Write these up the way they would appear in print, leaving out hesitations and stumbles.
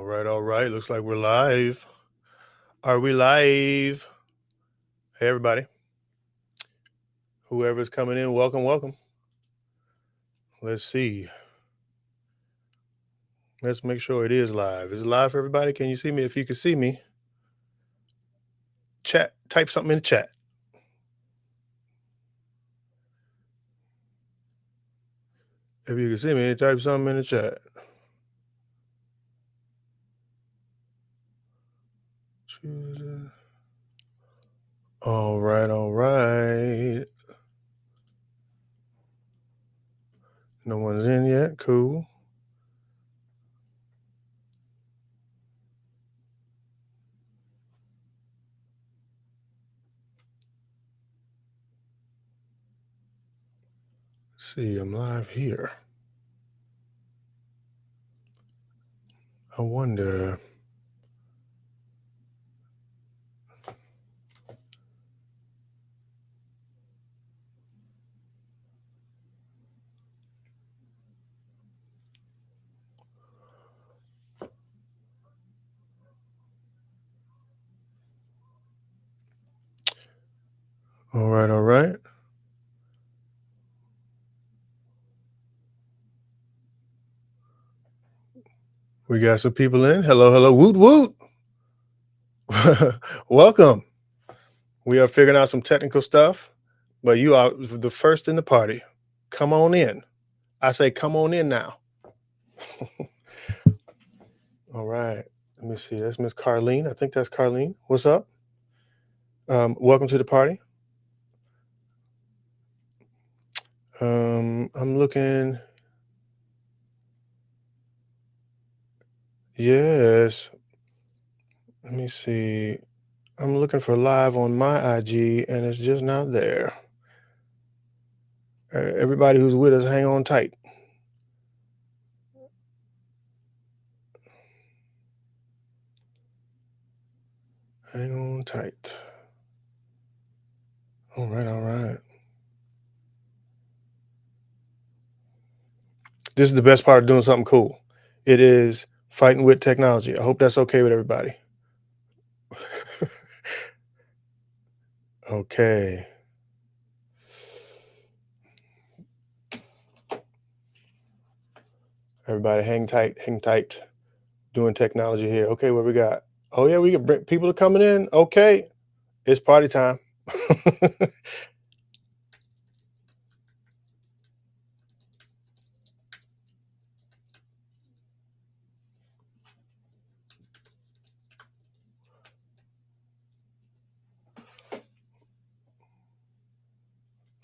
All right. Looks like we're live. Are we live? Hey, everybody. Whoever's coming in, welcome, welcome. Let's see. Let's make sure it is live. Is it live for everybody? Can you see me? If you can see me, chat, type something in the chat. If you can see me, type something in the chat. All right, all right. No one's in yet. Cool. Let's see, I'm live here. I wonder. All right, all right. We got some people in. Hello, hello, woot, woot. Welcome. We are figuring out some technical stuff, but you are the first in the party. Come on in. I say, come on in now. All right. Let me see. That's Miss Carlene. I think that's Carlene. What's up? Welcome to the party. I'm looking. Yes. Let me see. I'm looking for live on my IG, and it's just not there. Everybody who's with us, hang on tight. Hang on tight. All right, all right. This is the best part of doing something cool. It is fighting with technology. I hope that's okay with everybody. Okay. Everybody hang tight. Doing technology here. Okay, what we got? Oh yeah, we can bring people are coming in. Okay. It's party time.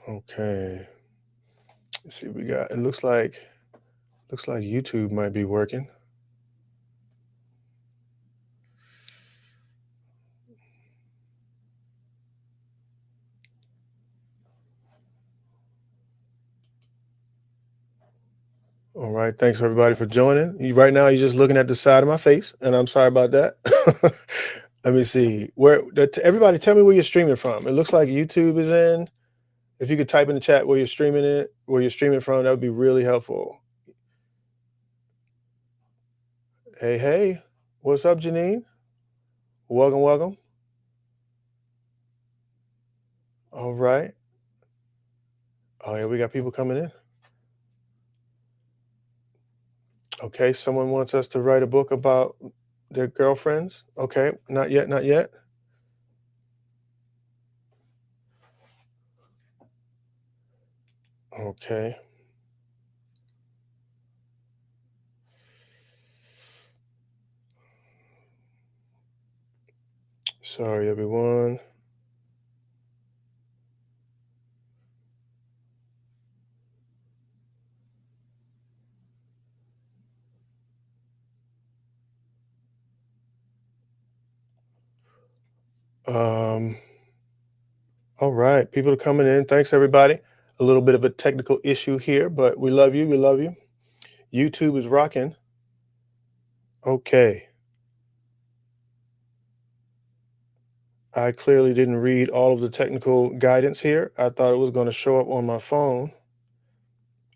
Okay. Let's see what we got. It looks like YouTube might be working. All right. Thanks everybody for joining. Right now, you're just looking at the side of my face, and I'm sorry about that. Let me see. Everybody tell me where you're streaming from. It looks like YouTube is in. If you could type in the chat where you're streaming from, that would be really helpful. Hey, hey. What's up, Janine? Welcome, welcome. All right. Oh, yeah, we got people coming in. Okay, someone wants us to write a book about their girlfriends. Okay, not yet, not yet. Okay. Sorry, everyone. All right, people are coming in. Thanks, everybody. A little bit of a technical issue here, but we love you. We love you. YouTube is rocking. Okay. I clearly didn't read all of the technical guidance here. I thought it was going to show up on my phone,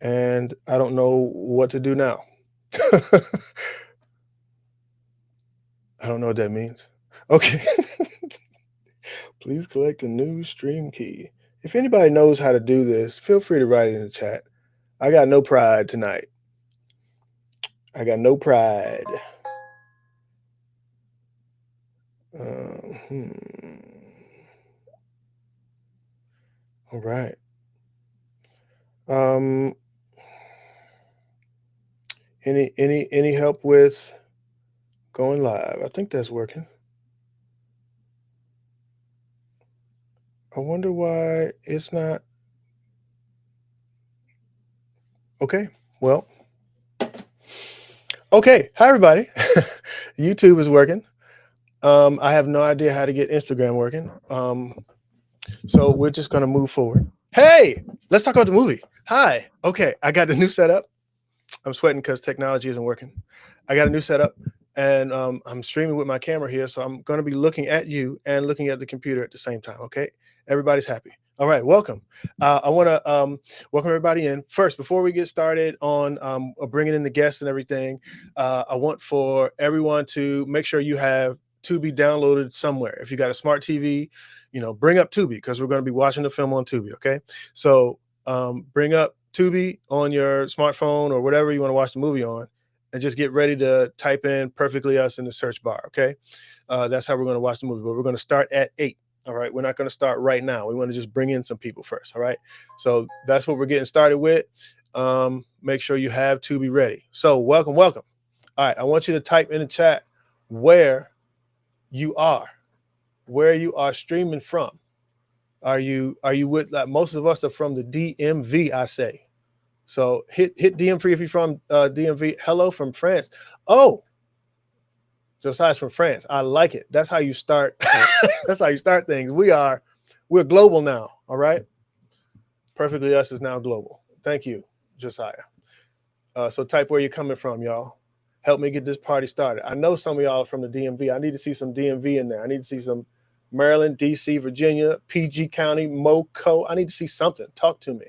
and I don't know what to do now. I don't know what that means. Okay. Please collect a new stream key. If anybody knows how to do this, feel free to write it in the chat. I got no pride tonight. I got no pride. All right. Any help with going live? I think that's working. I wonder why it's not. Okay. Well. Okay. Hi, everybody. YouTube is working. I have no idea how to get Instagram working. So we're just going to move forward. Hey, let's talk about the movie. Hi. Okay. I got the new setup. I'm sweating because technology isn't working. I got a new setup and I'm streaming with my camera here. So I'm going to be looking at you and looking at the computer at the same time. Okay. Everybody's happy. All right. Welcome. I want to welcome everybody in. First, before we get started on bringing in the guests and everything, I want for everyone to make sure you have Tubi downloaded somewhere. If you got a smart TV, bring up Tubi because we're going to be watching the film on Tubi. Okay. So bring up Tubi on your smartphone or whatever you want to watch the movie on, and just get ready to type in Perfectly Us in the search bar. Okay. That's how we're going to watch the movie, but we're going to start at 8. All right. We're not going to start right now. We want to just bring in some people first. All right. So that's what we're getting started with. Make sure you have Tubi ready. So welcome. All right. I want you to type in the chat where you are streaming from. Are you with, like, most of us are from the DMV, I say. So hit DMV if you're from DMV. Hello from France. Oh, Josiah's from France. I like it. That's how you start. That's how you start things. We're global now. All right. Perfectly Us is now global. Thank you, Josiah. So type where you're coming from, y'all. Help me get this party started. I know some of y'all are from the DMV. I need to see some DMV in there. I need to see some Maryland, DC, Virginia, PG County, MoCo. I need to see something. Talk to me.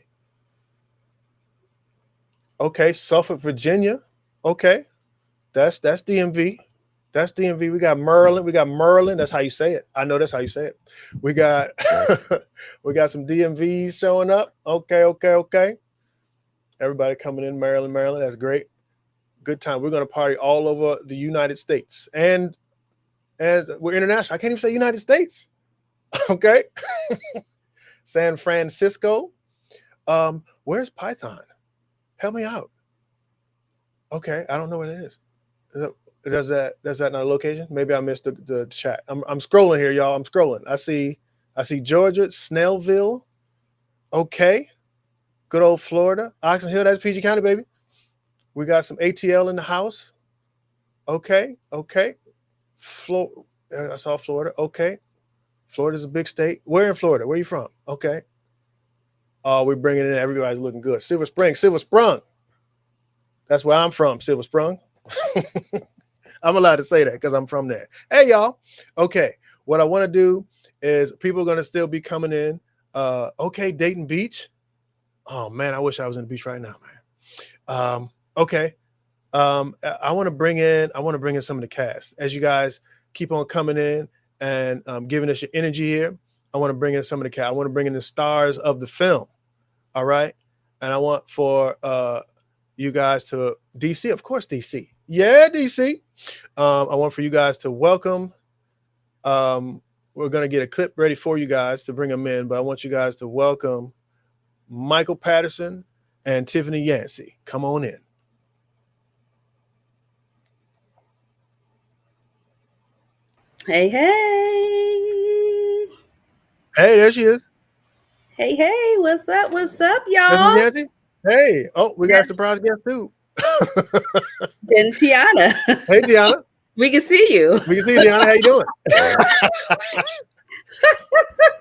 Okay, Suffolk, Virginia. Okay, that's DMV. That's DMV. We got Merlin. That's how you say it. I know that's how you say it. We got we got some DMVs showing up. Okay. Everybody coming in, Maryland. That's great. Good time. We're gonna party all over the United States, and we're international. I can't even say United States. Okay. San Francisco. Where's Python? Help me out. Okay, I don't know what it is. Does that not a location? Maybe I missed the chat. I'm scrolling here, y'all. I'm scrolling. I see Georgia, Snellville. Okay. Good old Florida. Oxon Hill, that's PG County, baby. We got some ATL in the house. Okay. I saw Florida. Okay. Florida's a big state. Where in Florida? Where are you from? Okay. Oh, we're bringing in, everybody's looking good. Silver Sprung. That's where I'm from, Silver Sprung. I'm allowed to say that because I'm from there. Hey, y'all. Okay. What I want to do is people are going to still be coming in. Okay. Dayton Beach. Oh, man. I wish I was in the beach right now, man. Okay. I want to bring in some of the cast. As you guys keep on coming in and giving us your energy here, I want to bring in some of the cast. I want to bring in the stars of the film. All right. And I want for you guys to DC, of course, DC. Yeah, DC. I want for you guys to welcome. We're going to get a clip ready for you guys to bring them in, but I want you guys to welcome Michael Patterson and Tiffany Yancey. Come on in. Hey. Hey, there she is. Hey, what's up, y'all? Tiffany Yancey. Hey, oh, we got a surprise guest too. Then Tiana. Hey, Tiana. We can see you. Tiana. How you doing?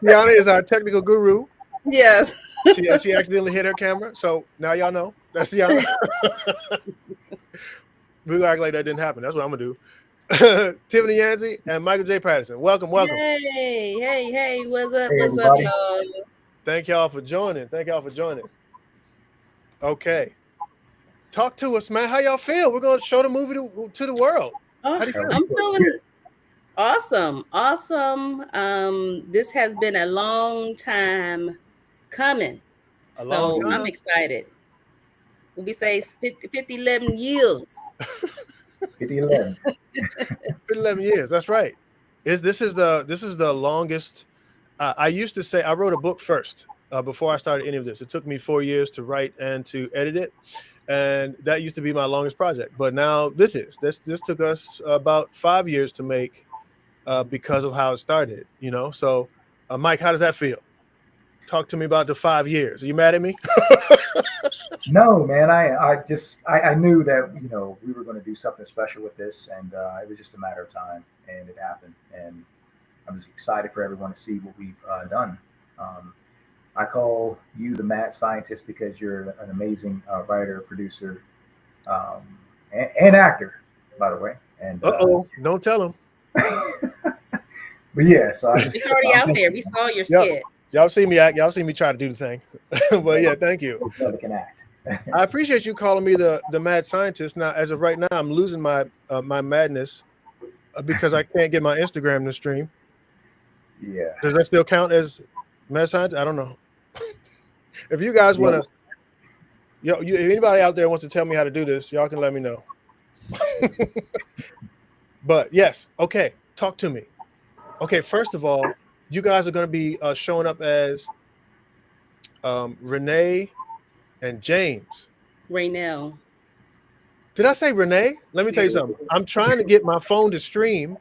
Tiana is our technical guru. Yes. She accidentally hit her camera, so now y'all know that's Tiana. We're gonna act like that didn't happen. That's what I'm gonna do. Tiffany Yancey and Michael J. Patterson. Welcome. Hey, what's up, y'all? Thank y'all for joining. Okay. Talk to us, man. How y'all feel? We're gonna show the movie to the world. I'm Awesome. Awesome. This has been a long time coming. A long So I'm time. excited. We say it's 50 11 years. 50-11. Been 11 years. That's right. This is the longest. I used to say I wrote a book first before I started any of this. It took me 4 years to write and to edit it, and that used to be my longest project. But now this took us about 5 years to make because of how it started. So Mike, how does that feel? Talk to me about the 5 years. Are you mad at me? No, man. I knew that we were going to do something special with this, and it was just a matter of time, and it happened. And I'm just excited for everyone to see what we've done. Um, I call you the mad scientist because you're an amazing writer, producer, and actor, by the way. And Don't tell him. but yeah, so I just It's already out there. We saw your Yep. skit. Y'all see me act. Y'all see me try to do the thing. But yeah, thank you. brother can act. I appreciate you calling me the mad scientist. Now, as of right now, I'm losing my my madness because I can't get my Instagram to stream. Yeah. Does that still count as mad scientist? I don't know. If you guys want to, if anybody out there wants to tell me how to do this, y'all can let me know. But yes, okay, talk to me. Okay, first of all, you guys are going to be showing up as Renee and James. Raynell. Did I say Renee? Let me tell you something. I'm trying to get my phone to stream.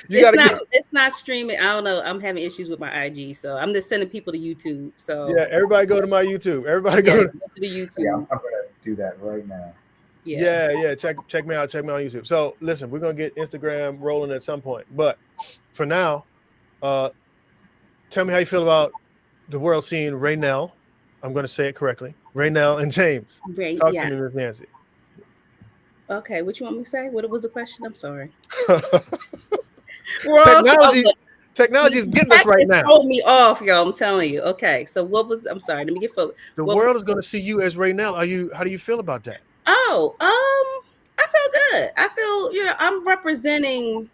It's not streaming. I don't know. I'm having issues with my IG, so I'm just sending people to YouTube. So Yeah, everybody go to my YouTube. Everybody go to the YouTube. Yeah, I'm gonna do that right now. Yeah. Check me out. Check me on YouTube. So listen, we're gonna get Instagram rolling at some point. But for now, tell me how you feel about the world seeing Raynell. I'm gonna say it correctly. Raynell and James. Talk to me, Miss Nancy. Okay, what you want me to say? What was the question? I'm sorry. Technology is getting us right now. Hold me off, y'all. I'm telling you. Okay, so what was? I'm sorry. Let me get focused. The world is going to see you as Raynell. How do you feel about that? Oh, I feel good. I feel I'm representing.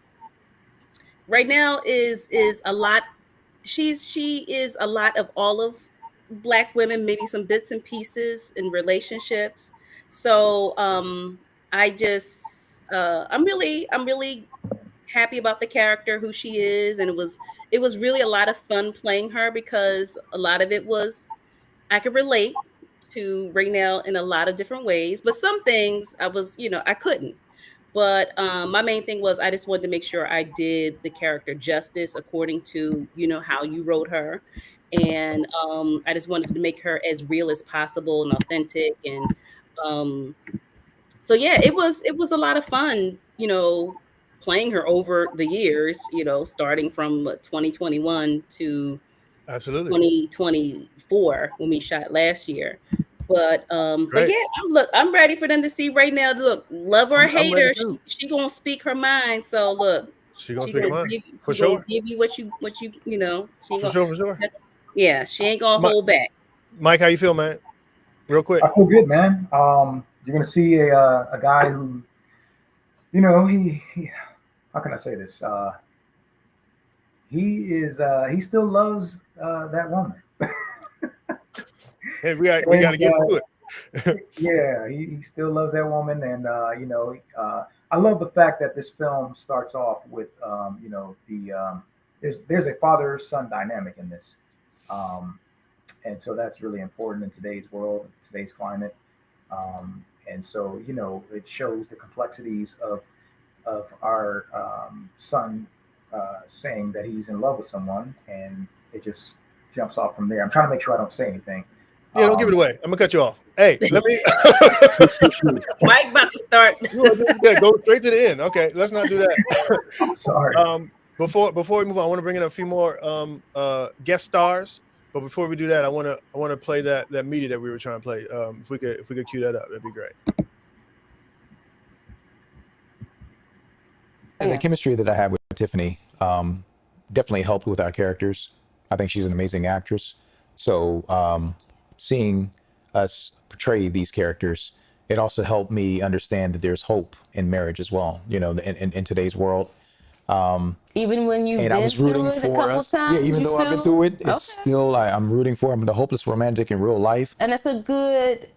Raynell is a lot. She is a lot of all of Black women, maybe some bits and pieces in relationships. So I'm really happy about the character, who she is, and it was really a lot of fun playing her because a lot of it was I could relate to Raynell in a lot of different ways, but some things I couldn't. But my main thing was I just wanted to make sure I did the character justice according to how you wrote her, and I just wanted to make her as real as possible and authentic, and so yeah, it was a lot of fun, playing her over the years, starting from 2021 to absolutely 2024 when we shot last year. But yeah, I'm ready for them to see Raynell. Look, love or hate her, she gonna speak her mind. So look, she gonna speak her mind for sure. Gonna give you what you for sure. Yeah, she ain't gonna hold back. Mike, how you feel, man? Real quick. I feel good, man. You're gonna see a guy who, he how can I say this? He still loves that woman. Hey, we got to get to it. Yeah, he still loves that woman, and I love the fact that this film starts off with there's a father-son dynamic in this, and so that's really important in today's world, today's climate, and so it shows the complexities of our son saying that he's in love with someone, and it just jumps off from there. I'm trying to make sure I don't say anything. Yeah, don't give it away. I'm gonna cut you off. Hey, let me. Mike about to start. Yeah, go straight to the end. Okay, let's not do that. I'm sorry. Before we move on, I want to bring in a few more guest stars. But before we do that, I want to play that media that we were trying to play. If we could cue that up, that'd be great. And the chemistry that I have with Tiffany definitely helped with our characters. I think she's an amazing actress. So seeing us portray these characters, it also helped me understand that there's hope in marriage as well. In today's world, Even when you've And I been was rooting through it a for couple us. Yeah, times, even you though I've been still through it, it's okay. still I'm rooting for. I'm the hopeless romantic in real life. And it's a good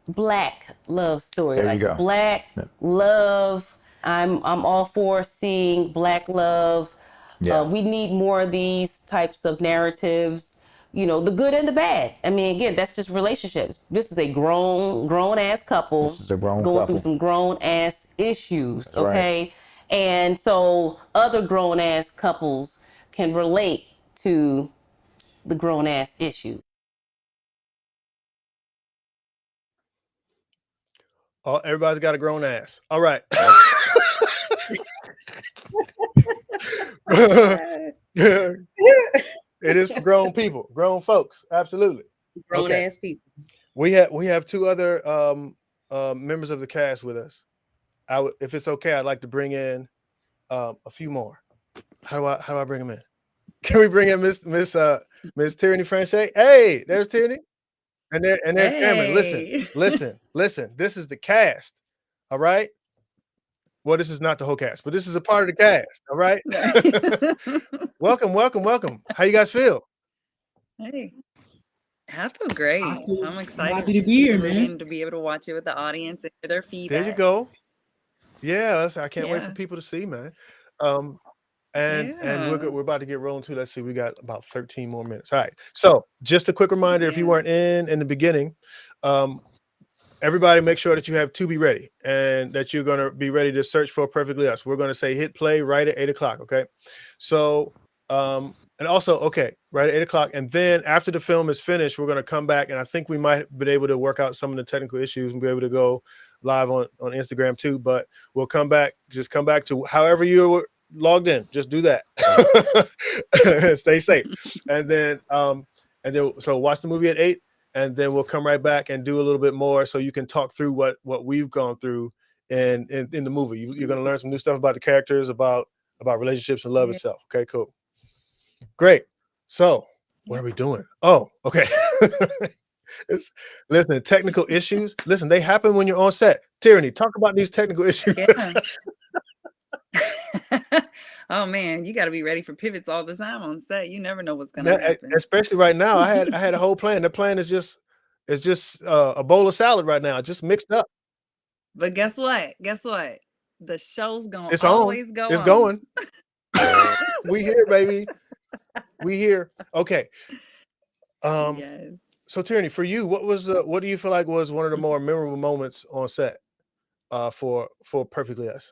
black love story, There you like go. black Yeah. love. I'm all for seeing black love. Yeah. We need more of these types of narratives. You know, the good and the bad. I mean, again, that's just relationships. This is a grown ass couple This is a grown going through couple. some grown ass issues. That's right. Okay, and so other grown ass couples can relate to the grown ass issues. Oh, everybody's got a grown ass. All right. It is for grown people, grown folks. Absolutely. Grown Okay. ass people. We have two other members of the cast with us. If it's okay, I'd like to bring in a few more. How do I bring them in? Can we bring in Miss Tierney Franchet? Hey, there's Tierney. And there's Cameron. Hey. Listen. This is the cast. All right. Well, this is not the whole cast, but this is a part of the cast. All right. Welcome. How you guys feel? Hey, I feel great. feel I'm excited happy to be see here, it man. again, to be able to watch it with the audience and hear their feedback. There you go. Yeah, I can't wait for Yeah. people to see, man. And Yeah. we're about to get rolling too. Let's see, we got about 13 more minutes. All right. So just a quick reminder, if you Yeah. weren't in the beginning, everybody make sure that you have To Be Ready and that you're going to be ready to search for Perfectly Us. We're going to say hit play right at 8 o'clock. Okay. So, and also, okay, right at 8 o'clock. And then after the film is finished, we're going to come back, and I think we might have been able to work out some of the technical issues and be able to go live on Instagram too. But we'll come back, just come back to however you were logged in. Just do that. Stay safe. And then so watch the movie at 8. And then we'll come right back and do a little bit more so you can talk through what we've gone through in the movie. You're going to learn some new stuff about the characters, about relationships and love Yeah. itself. Okay, cool. Great. So what are we doing? Oh, okay. Listen, technical issues. Listen, they happen when you're on set. Tierney, talk about these technical issues. Yeah. Oh man, you got to be ready for pivots all the time on set. You never know what's going to happen. Especially right now. I had a whole plan. The plan is just a bowl of salad right now, just mixed up. But guess what? The show's going It's to on. always go It's on. going. We here, baby. We here. Okay. Yes. So Tierney, for you, what do you feel like was one of the more memorable moments on set for Perfectly Us?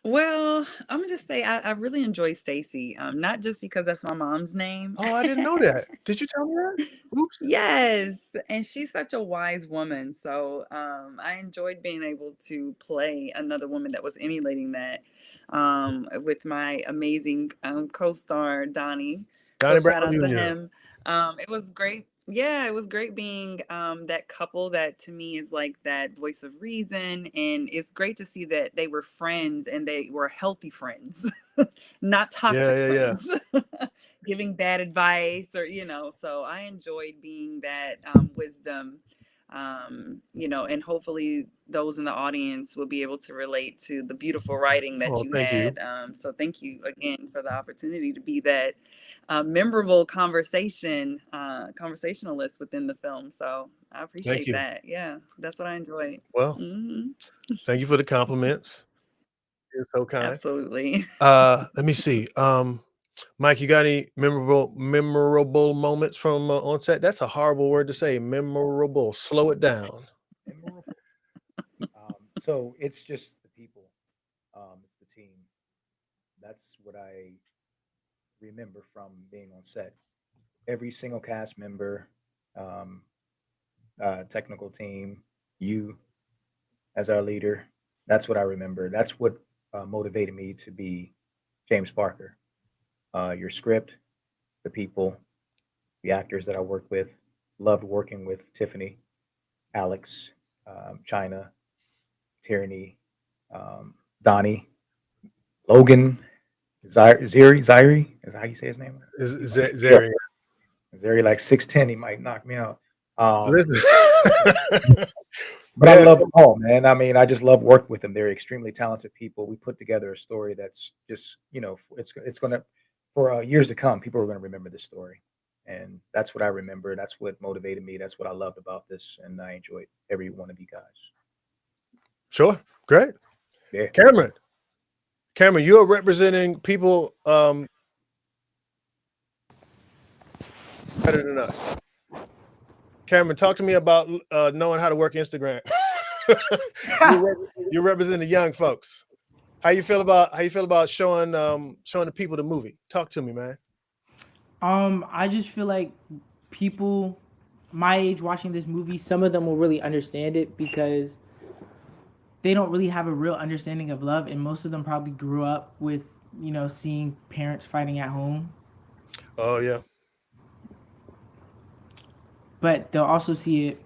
Well, I'm gonna just say I really enjoy Stacy. Not just because that's my mom's name. Oh, I didn't know that. Did you tell me that? Oops. Yes, and she's such a wise woman. So I enjoyed being able to play another woman that was emulating that with my amazing co-star Donnie. Donnie So shout Brown out to Jr. him. It was great. Yeah, it was great being that couple that to me is like that voice of reason. And it's great to see that they were friends and they were healthy friends, not toxic Yeah. friends, giving bad advice or, so I enjoyed being that wisdom, and hopefully those in the audience will be able to relate to the beautiful writing that Oh, you thank you. had. So thank you again for the opportunity to be that memorable conversationalist within the film. So I appreciate you. that. Yeah, that's what I enjoyed. Well, Mhm. thank you for the compliments. You're so kind. Absolutely. Let me see. Mike, you got any memorable moments from on set? That's a horrible word to say. Memorable. Slow it down. Memorable. So it's just the people. It's the team. That's what I remember from being on set. Every single cast member, technical team, you as our leader. That's what I remember. That's what motivated me to be James Parker. Your script, the people, the actors that I worked with. Loved working with Tiffany, Alex, China, Tierney, Donnie, Logan, Ziri is that how you say his name? Zeri. Ziri like 6'10", he might knock me out. Listen. But I Yeah. love them all, man. I mean, I just love working with them. They're extremely talented people. We put together a story that's just, it's gonna for years to come. People are gonna remember this story, and that's what I remember. That's what motivated me. That's what I loved about this, and I enjoyed every one of you guys. Sure. Great. Yeah. Cameron, you're representing people better than us. Cameron, talk to me about knowing how to work Instagram. You're representing the young folks. How you feel about showing the people the movie? Talk to me, man. I just feel like people my age watching this movie, some of them will really understand it because they don't really have a real understanding of love, and most of them probably grew up with, seeing parents fighting at home. Oh yeah. But they'll also see it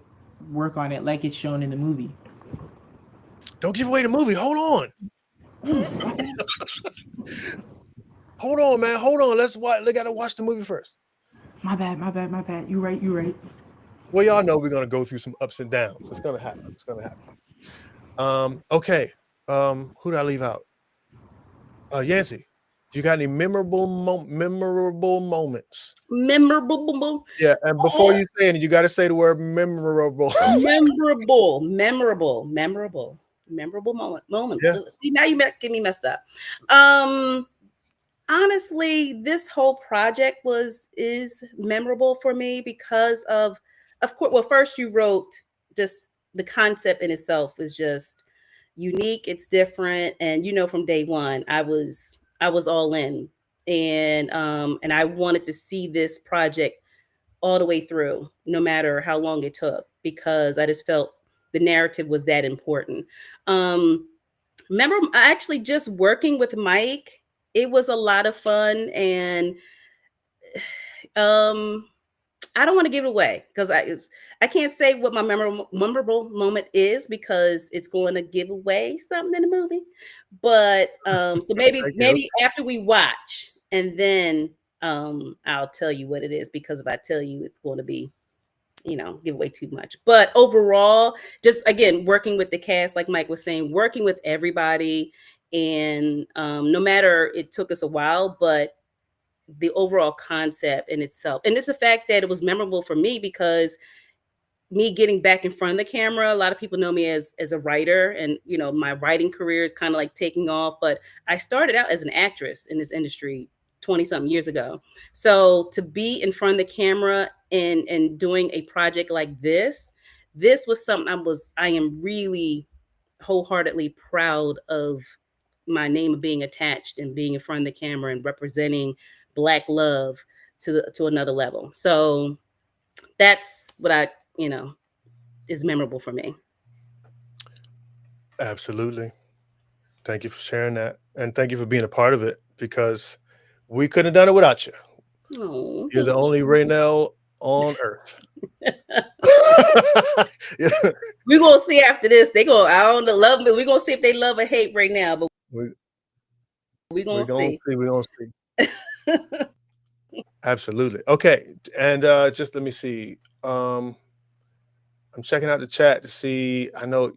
work on it like it's shown in the movie. Don't give away the movie. Hold on. Hold on, man. Hold on. Let's watch. They gotta watch the movie first. My bad. You right. Well, y'all know we're gonna go through some ups and downs. It's gonna happen. Okay. Who did I leave out? Yancy, you got any memorable moments? Memorable. Yeah, and before you say it, you got to say the word memorable. Memorable moment. Yeah. See, now you get me messed up. Honestly, this whole project is memorable for me because of course. Well, first you wrote just the concept in itself is just unique. It's different, and from day one, I was all in, and I wanted to see this project all the way through, no matter how long it took, because I just felt the narrative was that important. Remember, actually, just working with Mike, it was a lot of fun, and I don't want to give it away because I can't say what my memorable moment is because it's going to give away something in the movie. But so maybe after we watch, and then I'll tell you what it is, because if I tell you, it's going to be give away too much. But overall, just again working with the cast, like Mike was saying, working with everybody, and no matter, it took us a while, but the overall concept in itself, and it's the fact that it was memorable for me because me getting back in front of the camera, a lot of people know me as a writer, and my writing career is kind of like taking off, but I started out as an actress in this industry 20 something years ago. So to be in front of the camera and doing a project like this was something I am really wholeheartedly proud of, my name being attached and being in front of the camera and representing Black love to another level. So that's what is memorable for me. Absolutely. Thank you for sharing that, and thank you for being a part of it, because we couldn't have done it without you. Oh, You're the only Raynell on earth. Yeah. we're gonna see after this. They go, I don't know, love me. We're gonna see if they love or hate right now, but we're gonna see. We're gonna see. Absolutely. Okay. And just let me see. I'm checking out the chat to see. I know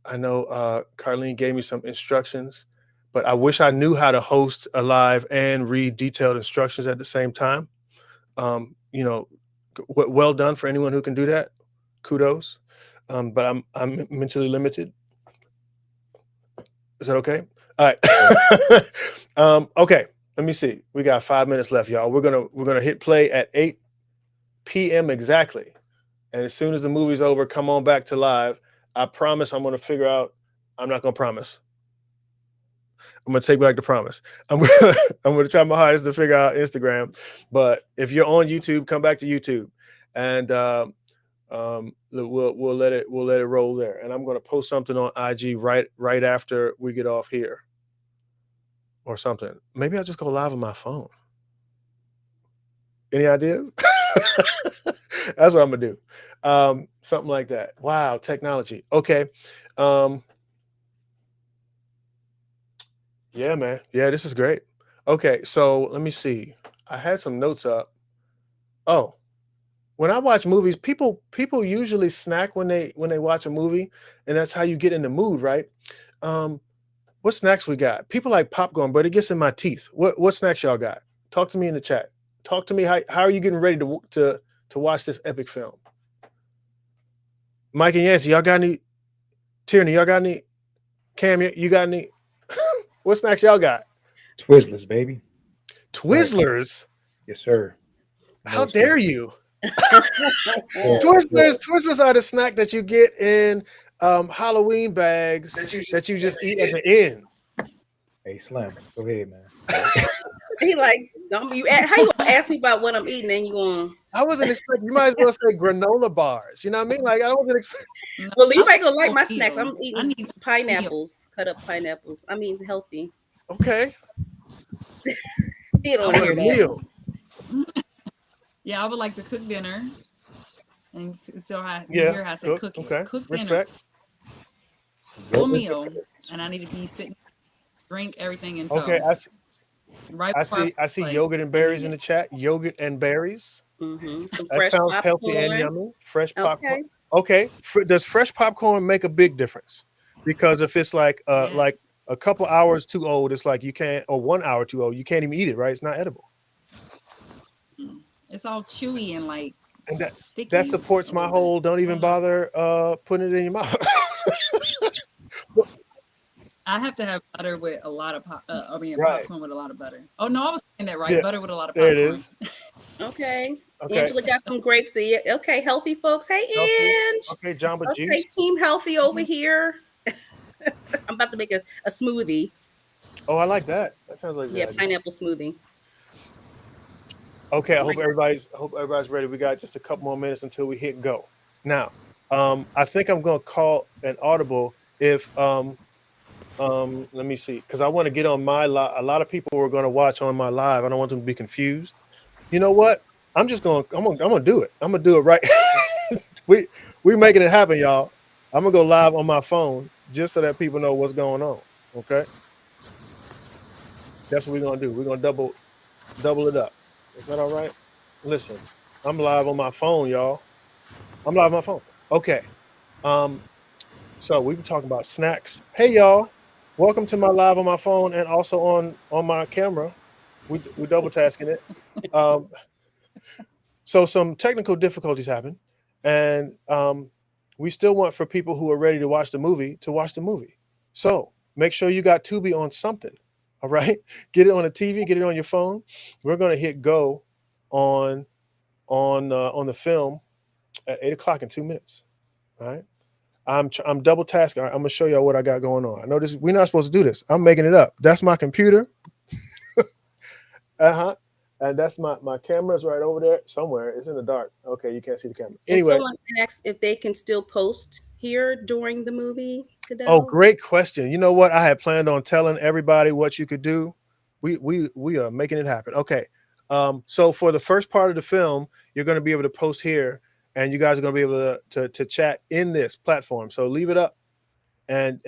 Carlene gave me some instructions, but I wish I knew how to host a live and read detailed instructions at the same time. Well done for anyone who can do that. Kudos. But I'm mentally limited. Is that okay? All right. Okay. Let me see. We got 5 minutes left, y'all. We're gonna hit play at 8 p.m. exactly. And as soon as the movie's over, come on back to live. I promise I'm gonna figure out. I'm not gonna promise. I'm gonna take back the promise. I'm gonna try my hardest to figure out Instagram. But if you're on YouTube, come back to YouTube, and we'll let it roll there. And I'm gonna post something on IG right after we get off here, or something. Maybe I'll just go live on my phone. Any ideas? That's what I'm gonna do. Something like that. Wow, technology. Okay. Yeah, man. Yeah, this is great. Okay, so let me see. I had some notes up. Oh, when I watch movies, people usually snack when they watch a movie, and that's how you get in the mood, right? Um, what snacks we got? People like popcorn, but it gets in my teeth. What snacks y'all got? Talk to me in the chat. Talk to me. How are you getting ready to watch this epic film? Mike and Yancey, y'all got any? Tierney, y'all got any? Cam, you got any? What snacks y'all got? Twizzlers, baby. Twizzlers. Yes, sir. How Most dare definitely. you? Yes, Twizzlers are the snack that you get in Halloween bags that you just eat at the end. Hey, Slim, go ahead, man. He like, don't you? How you gonna ask me about what I'm eating and you on? I wasn't expecting. You might as well say granola bars. You know what I mean? Like I wasn't expecting. Well, you might gonna like Oh, my snacks. meal. I'm I eating need pineapples, cut up pineapples. I'm eating healthy. Okay, He don't I want to what a hear that. meal. Yeah, I would like to cook dinner. And so you Yeah, hear how I say cook. cook it. Okay, Cook dinner, respect. full meal. And I need to be sitting, drink everything in Okay, toast. Right before I see like, yogurt and berries in the chat. Yogurt and berries. Some That fresh sounds healthy and popcorn. yummy. Fresh popcorn. Okay. Okay, does fresh popcorn make a big difference? Because if it's like yes. a couple hours too old, it's like you can't, or 1 hour too old, you can't even eat it, right? It's not edible. It's all chewy and like And sticky. that supports a my little bit. whole don't even bother putting it in your mouth. I have to have butter with a lot of Right. popcorn with a lot of butter. Oh no, I was saying that right. Yeah, Butter with a lot of there popcorn. it is. Okay. Okay. Angela got some grapes. Okay, healthy folks. Hey, Healthy. Ange. Okay, Jamba Okay, Juice. team healthy over here. I'm about to make a smoothie. Oh, I like that. That sounds like a Yeah, good idea. pineapple smoothie. Okay, I hope everybody's ready. We got just a couple more minutes until we hit go. Now, I think I'm gonna call an audible if let me see, because I want to get on my live. A lot of people were going to watch on my live. I don't want them to be confused. You know what? I'm gonna do it. I'm gonna do it right. we making it happen, y'all. I'm gonna go live on my phone just so that people know what's going on. Okay, that's what we're gonna do. We're gonna double it up. Is that all right? Listen, I'm live on my phone, y'all. I'm live on my phone. Okay. So we've been talking about snacks. Hey, y'all. Welcome to my live on my phone and also on my camera. We're double tasking it. So some technical difficulties happened, and we still want for people who are ready to watch the movie to watch the movie. So make sure you got Tubi on something. All right, get it on a TV, get it on your phone. We're gonna hit go on the film at 8 o'clock in 2 minutes. All right. I'm double tasking. I'm gonna show y'all what I got going on. I know this. We're not supposed to do this. I'm making it up. That's my computer. And that's my camera's right over there somewhere. It's in the dark. Okay, you can't see the camera. Anyway. And someone asked if they can still post here during the movie. Oh, great question. You know what? I had planned on telling everybody what you could do. We are making it happen. Okay. So for the first part of the film, you're going to be able to post here, and you guys are going to be able to chat in this platform. So leave it up and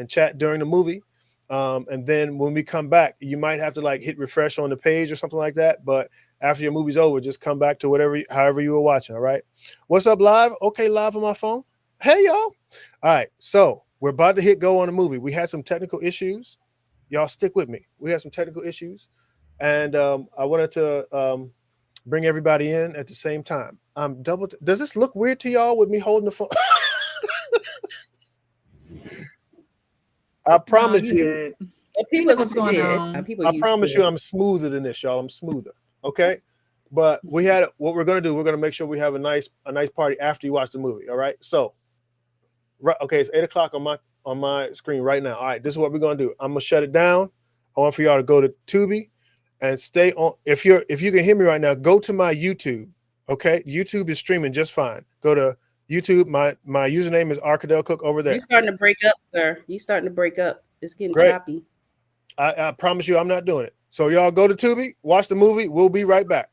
chat during the movie. And then when we come back, you might have to like hit refresh on the page or something like that. But after your movie's over, just come back to however you were watching. All right. What's up, live? Okay, live on my phone. Hey, y'all. All right. So we're about to hit go on the movie. We had some technical issues. Y'all stick with me. We had some technical issues. And I wanted to bring everybody in at the same time. Does this look weird to y'all with me holding the phone? I promise you. People what's going on. I promise you I'm smoother than this, y'all. I'm smoother. Okay. But what we're gonna do, we're gonna make sure we have a nice party after you watch the movie. All right. So okay, it's 8 o'clock on my screen right now. All right, this is what we're gonna do. I'm gonna shut it down. I want for y'all to go to Tubi and stay on. If you can hear me right now, go to my YouTube. Okay, YouTube is streaming just fine. Go to YouTube. My username is Arkadell Cook over there. You're starting to break up, sir. You're starting to break up. It's getting Great. choppy. I promise you I'm not doing it. So y'all go to Tubi, watch the movie. We'll be right back.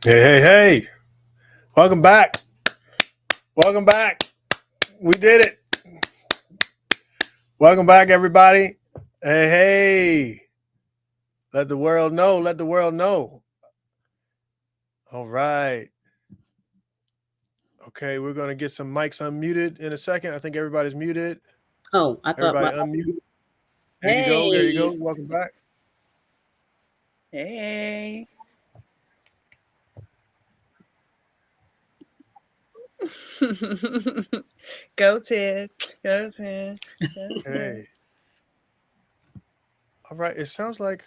Hey. Welcome back. Welcome back. We did it. Welcome back, everybody. Hey. Let the world know. Let the world know. All right. Okay, we're going to get some mics unmuted in a second. I think everybody's muted. Oh, I thought Everybody unmute. There you go. There you go. Welcome back. Hey. Go Ted. Go Ted. Go Ted. Hey. All right. It sounds like.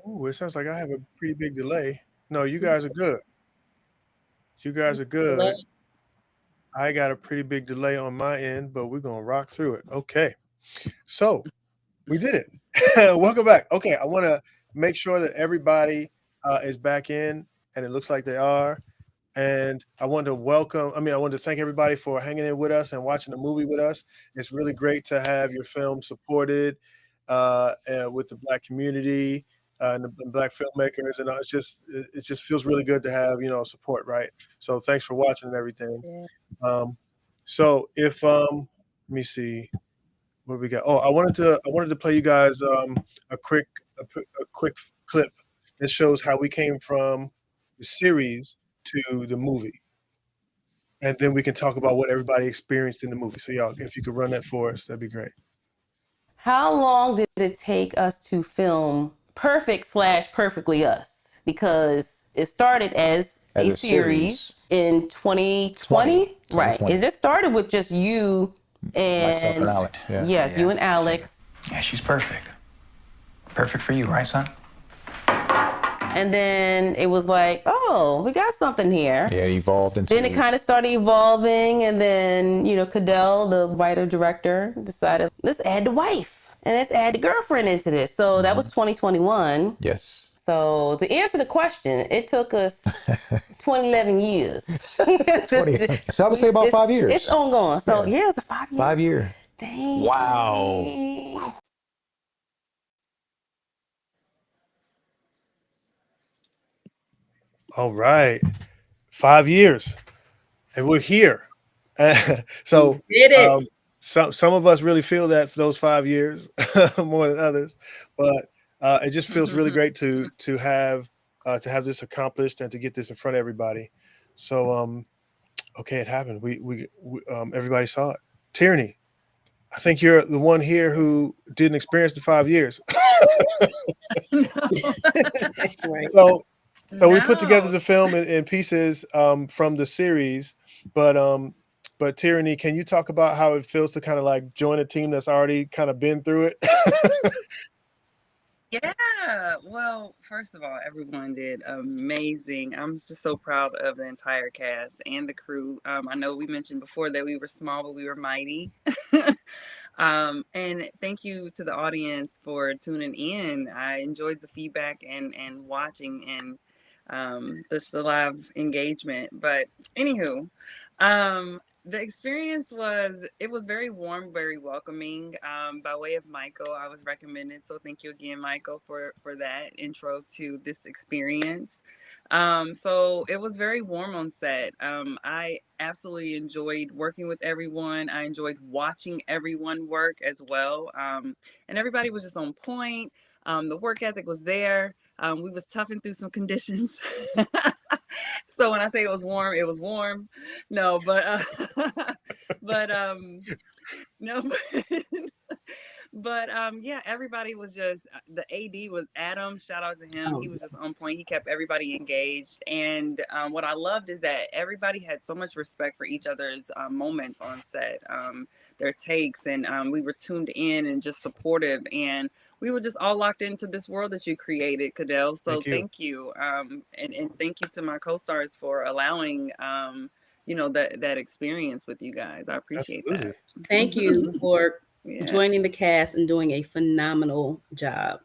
Ooh, it sounds like I have a pretty big delay. No, you guys are good. You guys are good. I got a pretty big delay on my end, but we're going to rock through it. Okay. So we did it. Welcome back. Okay. I want to make sure that everybody is back in, and it looks like they are. And I want to thank everybody for hanging in with us and watching the movie with us. It's really great to have your film supported with the Black community and the Black filmmakers. And it just feels really good to have, support, right? So thanks for watching and everything. Yeah. So if let me see what we got. Oh, I wanted to play you guys a quick clip that shows how we came from the series to the movie, and then we can talk about what everybody experienced in the movie. So y'all, if you could run that for us, that'd be great. How long did it take us to film Perfectly Us? Because it started as a series in 2020, right? It just started with just you and Myself and Alex. Yeah. Yes, you and Alex. Yeah, she's perfect. Perfect for you, right, son? And then it was like, oh, we got something here. Yeah, it evolved into. Then it kind of started evolving, and then Cadell, the writer-director, decided, let's add the wife and let's add the girlfriend into this. So that was 2021. Yes. So to answer the question, it took us 11 years. So I would say about 5 years. It's ongoing. So yeah, it's a 5 year. 5 year. Dang. Wow. All right, 5 years, and we're here. So We did it. Some of us really feel that for those 5 years more than others, but it just feels really great to have this accomplished and to get this in front of everybody. So okay, it happened. We everybody saw it. Tierney, I think you're the one here who didn't experience the 5 years. Right. So we put together the film in pieces from the series, but Tierney, can you talk about how it feels to kind of like join a team that's already kind of been through it? Yeah. Well, first of all, everyone did amazing. I'm just so proud of the entire cast and the crew. I know we mentioned before that we were small, but we were mighty. And thank you to the audience for tuning in. I enjoyed the feedback and watching and the live engagement. But anywho, the experience was very warm, very welcoming. By way of Michael, I was recommended. So thank you again, Michael, for that intro to this experience. So it was very warm on set. I absolutely enjoyed working with everyone. I enjoyed watching everyone work as well. And everybody was just on point. The work ethic was there. We was toughing through some conditions. So when I say it was warm. No, but yeah, everybody was just, the AD was Adam. Shout out to him. He was just on point. He kept everybody engaged. And what I loved is that everybody had so much respect for each other's moments on set, their takes, and we were tuned in and just supportive. And we were just all locked into this world that you created, Cadell. So thank you. And thank you to my co-stars for allowing that experience with you guys. I appreciate that. Thank you for joining the cast and doing a phenomenal job.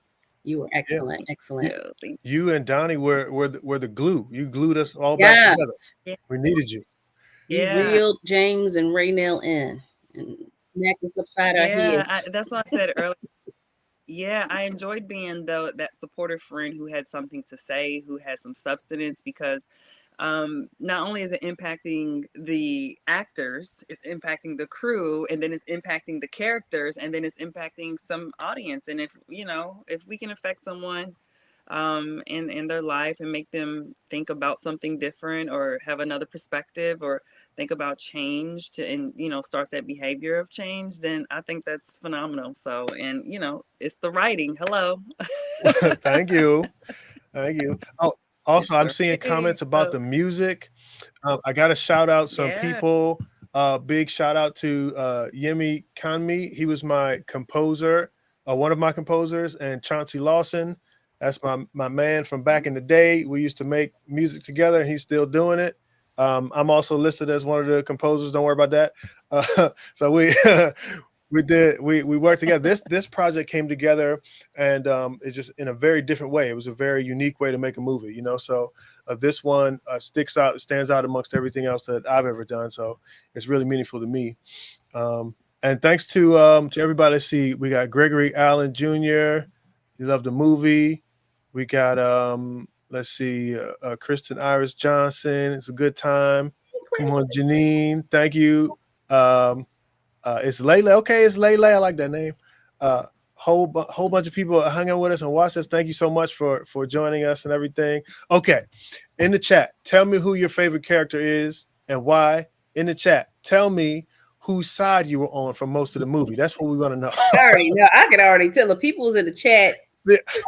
You were excellent. Yeah. Excellent. Yeah, you and Donnie were the glue. You glued us all back together. Yeah. We needed you. You reeled James and Raynell in and smacked us upside our heads. That's what I said earlier. Yeah, I enjoyed being that supportive friend who had something to say, who had some substance, because not only is it impacting the actors, it's impacting the crew, and then it's impacting the characters, and then it's impacting some audience. And if if we can affect someone in their life and make them think about something different or have another perspective or think about change and start that behavior of change, then I think that's phenomenal. So, and it's the writing. Hello. Thank you. Thank you. Oh, also, I'm seeing comments about So, the music. I got to shout out some yeah. people. Big shout out to Yemi Kanmi. He was my composer, one of my composers, and Chauncey Lawson. That's my man from back in the day. We used to make music together, and he's still doing it. I'm also listed as one of the composers. Don't worry about that. So we we worked together. This project came together, and it's just in a very different way. It was a very unique way to make a movie, So this one stands out amongst everything else that I've ever done. So it's really meaningful to me. And thanks to everybody. See, we got Gregory Allen Jr. He loved the movie. We got let's see, Kristen Iris Johnson. It's a good time. Come on, Janine. Thank you. It's Layla. Okay, it's Layla. I like that name. Whole bunch of people hung out with us and watched us. Thank you so much for joining us and everything. Okay, in the chat, tell me who your favorite character is and why. In the chat, tell me whose side you were on for most of the movie. That's what we want to know. I already know. I can already tell the people who's in the chat.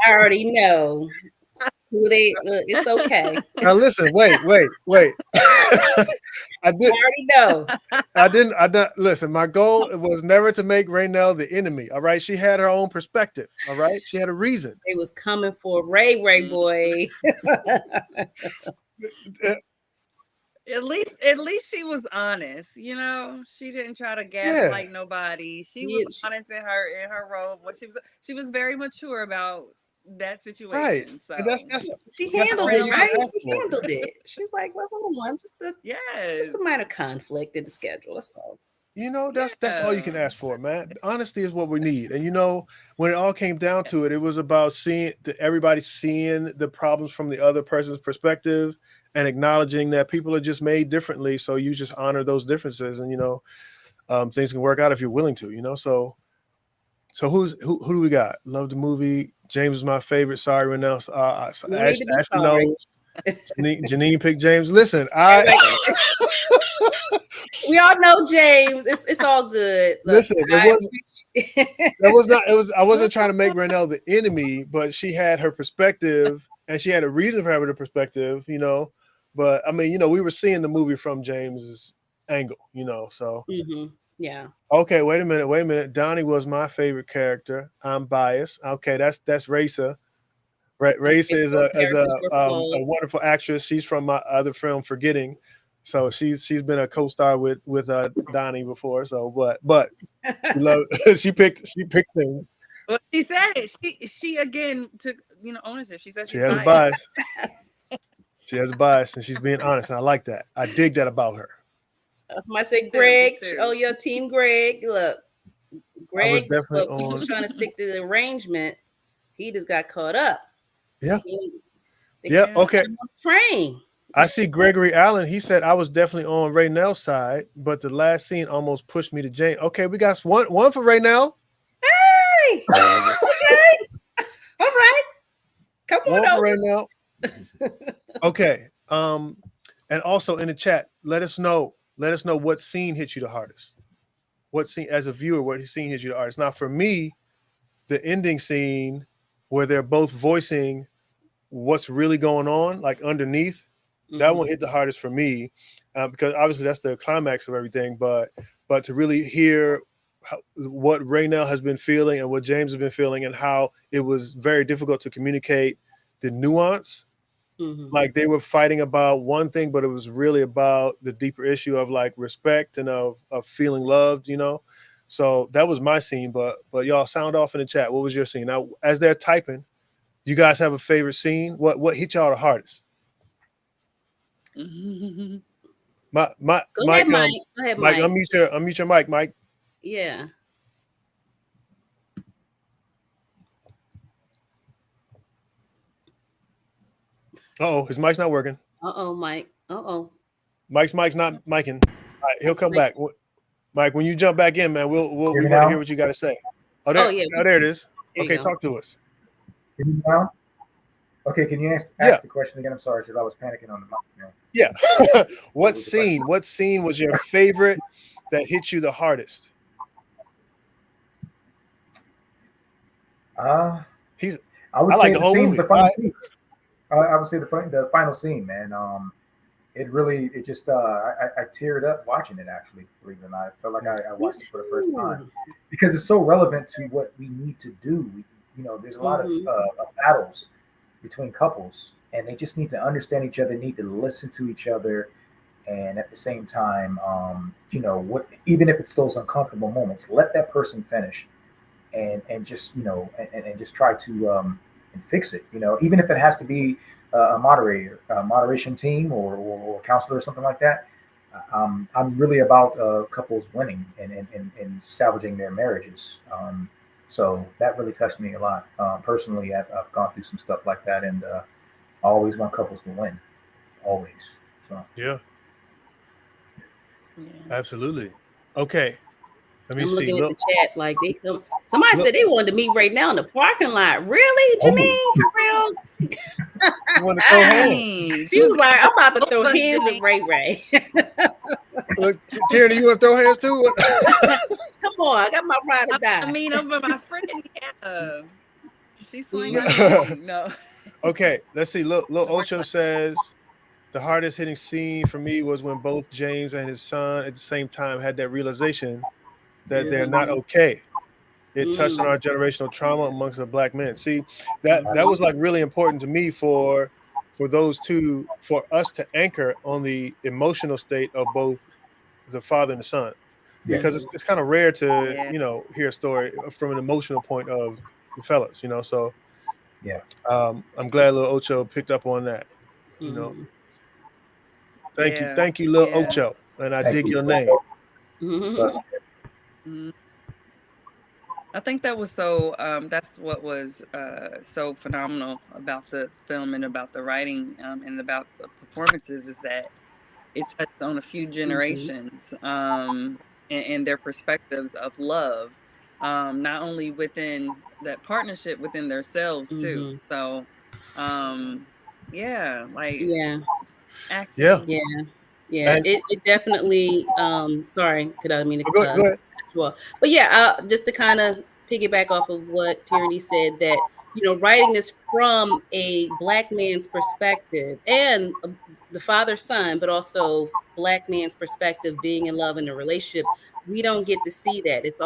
I already know who they. It's okay. Now listen, wait. I already know. I didn't listen. My goal was never to make Raynell the enemy. All right, she had her own perspective. All right, she had a reason. They was coming for Ray boy. At least she was honest. She didn't try to gaslight nobody. She was honest in her role. What she was very mature about that situation. Right. So And she handled it, right? She handled it. She's like, well, hold on, just a minor conflict in the schedule. That's all. That's all you can ask for, man. Honesty is what we need. And when it all came down to it, it was about everybody seeing the problems from the other person's perspective and acknowledging that people are just made differently. So you just honor those differences, and things can work out if you're willing to. So who do we got? Love the movie. James is my favorite. Sorry, Raynell. Ashley knows. Janine picked James. Listen, we all know James. It's all good. Look, listen, I wasn't trying to make Raynell the enemy, but she had her perspective and she had a reason for having a perspective, But I mean, we were seeing the movie from James's angle, so yeah. Okay, wait a minute. Donnie was my favorite character. I'm biased. Okay, that's Raisa. Right, Raisa is a wonderful actress. She's from my other film, Forgetting. So she's been a co-star with Donnie before. So but she picked things. Well, she said it. She again took ownership. She said she has a bias. She has a bias, and she's being honest, and I like that. I dig that about her. Somebody say Greg. Oh, your team, Greg. Look, Greg was trying to stick to the arrangement. He just got caught up. Yeah. Okay. Train. I see Gregory Allen. He said I was definitely on Raynell's side, but the last scene almost pushed me to Jane. Okay, we got one for Raynell. Hey. Okay. All right. Come on over. One for Raynell. Okay. And also in the chat, let us know what scene hit you the hardest. What scene, as a viewer, what scene hit you the hardest? Now, for me, the ending scene where they're both voicing what's really going on, like underneath, that one hit the hardest for me, because obviously that's the climax of everything. But to really hear what Raynell has been feeling and what James has been feeling, and how it was very difficult to communicate the nuance. Like they were fighting about one thing, but it was really about the deeper issue of like respect and of feeling loved, So that was my scene. But y'all sound off in the chat. What was your scene? Now, as they're typing, you guys have a favorite scene? What hit y'all the hardest? Go ahead, Mike. Mike, unmute your mic, Mike. Yeah. Oh, his mic's not working. Mike. Mike's not micing. All right, he'll come Mike. back. Mike, when you jump back in, man, we Hear want me to now? hear what you got to say. Oh, there, yeah. there it is. There you Okay, go. talk to us. Can you now? Okay, can you ask Yeah. the question again? I'm sorry, because I was panicking on the mic. Man. Yeah. What was the question? What scene was your favorite that hit you the hardest? I would I say like the the whole scene, movie. the final scene. I would say the final scene, man. I teared up watching it. Actually, believe it or not, I felt like I watched it for the first time because it's so relevant to what we need to do. There's a lot of battles between couples, and they just need to understand each other, need to listen to each other, and at the same time, even if it's those uncomfortable moments, let that person finish, and just and just try to and fix it. Even if it has to be a moderation team, or counselor or something like that. I'm really about couples winning and salvaging their marriages. So that really touched me a lot. Personally, I've gone through some stuff like that, and I always want couples to win, always. So Yeah, absolutely. Okay, let me I'm see. looking at the chat like they come. Somebody said they wanted to meet right now in the parking lot. Really, Janine? For real? You want to throw hands? She was like, "I'm about to throw hands with Ray Ray." Look, Tierney, you want to throw hands too? Come on, I got my ride or die. I mean, I'm my friend. Yeah, she's swinging. No. Okay, let's see. Lil Ocho says the hardest hitting scene for me was when both James and his son at the same time had that realization that they're not okay. It touched on our generational trauma amongst the Black men. See, that was like really important to me for those two, for us to anchor on the emotional state of both the father and the son, because it's kind of rare to hear a story from an emotional point of the fellas. So I'm glad Lil Ocho picked up on that. Thank you, Lil Ocho, and I dig your name. I think that was so. That's what was so phenomenal about the film and about the writing and about the performances, is that it touched on a few generations and their perspectives of love, not only within that partnership, within themselves too. So, acting. Yeah. It definitely. Sorry, could I mean to go ahead. Well, but yeah, just to kind of piggyback off of what Tierney said, that writing this from a Black man's perspective and the father son, but also Black man's perspective, being in love in a relationship, we don't get to see that. It's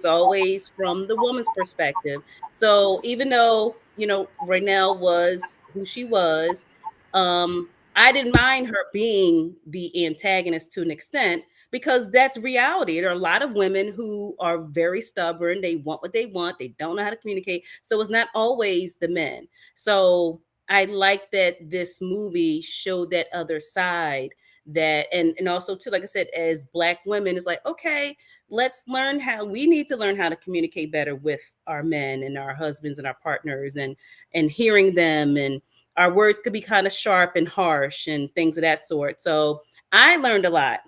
always from the woman's perspective. So even though Raynell was who she was, I didn't mind her being the antagonist to an extent, because that's reality. There are a lot of women who are very stubborn. They want what they want. They don't know how to communicate. So it's not always the men. So I like that this movie showed that other side, that and also too, like I said, as Black women, it's like, okay, we need to learn how to communicate better with our men and our husbands and our partners, and hearing them, and our words could be kind of sharp and harsh and things of that sort. So I learned a lot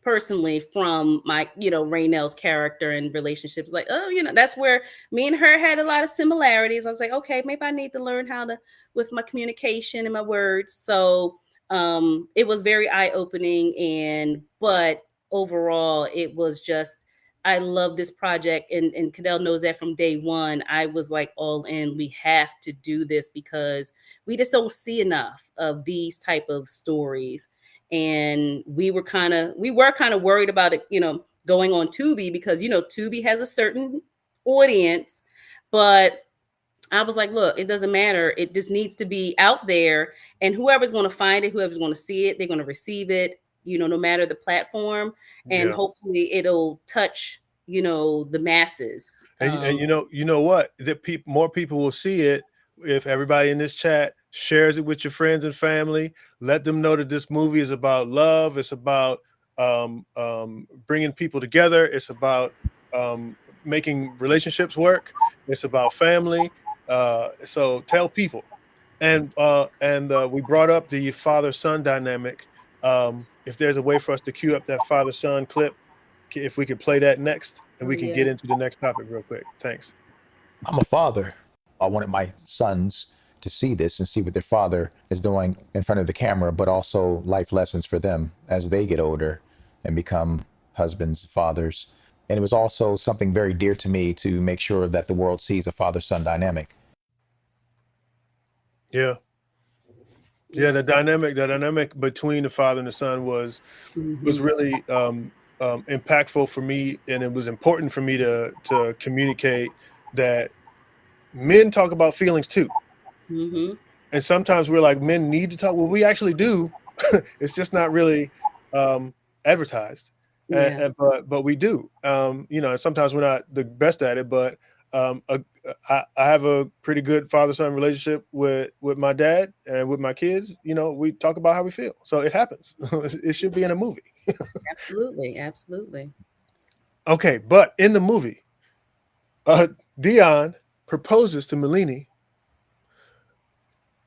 personally from my Raynell's character and relationships. Like, that's where me and her had a lot of similarities. I was like, okay, maybe I need to learn how to with my communication and my words. So it was very eye-opening, but overall it was just, I love this project, and Cadell knows that from day one. I was like all in. We have to do this because we just don't see enough of these type of stories. And we were kind of worried about it, going on Tubi, because Tubi has a certain audience, but I was like, look, it doesn't matter. It just needs to be out there, and whoever's going to find it, whoever's going to see it, they're going to receive it, no matter the platform, and hopefully it'll touch, the masses. And you know what? More people will see it if everybody in this chat shares it with your friends and family. Let them know that this movie is about love. It's about bringing people together. It's about making relationships work. It's about family. So tell people. And we brought up the father-son dynamic. If there's a way for us to cue up that father-son clip, if we could play that next, and we can get into the next topic real quick. Thanks. I'm a father. I wanted my sons to see this and see what their father is doing in front of the camera, but also life lessons for them as they get older and become husbands, fathers. And it was also something very dear to me to make sure that the world sees a father-son dynamic. Yeah. Yeah, the dynamic between the father and the son was really impactful for me, and it was important for me to communicate that men talk about feelings too. And sometimes we're like, men need to talk. Well, we actually do. It's just not really advertised. But we do. And sometimes we're not the best at it, but I have a pretty good father-son relationship with my dad and with my kids. We talk about how we feel. So it happens. It should be in a movie. Absolutely. Okay, but in the movie, Dion proposes to Melanie.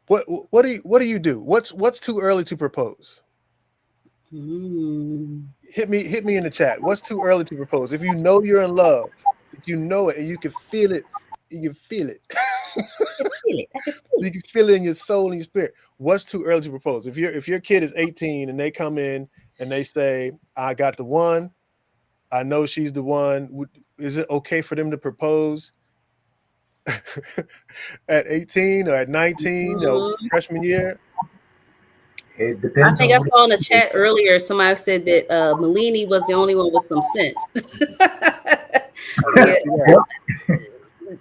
What do you do? What's too early to propose? Hit me in the chat. What's too early to propose? If you know you're in love, if you know it and you can feel it, you feel it. You can feel it in your soul and your spirit. What's too early to propose? If your kid is 18 and they come in and they say, I got the one, I know she's the one, is it okay for them to propose at 18 or at 19, freshman year? It depends. I think I saw in the chat earlier, somebody said that Melanie was the only one with some sense.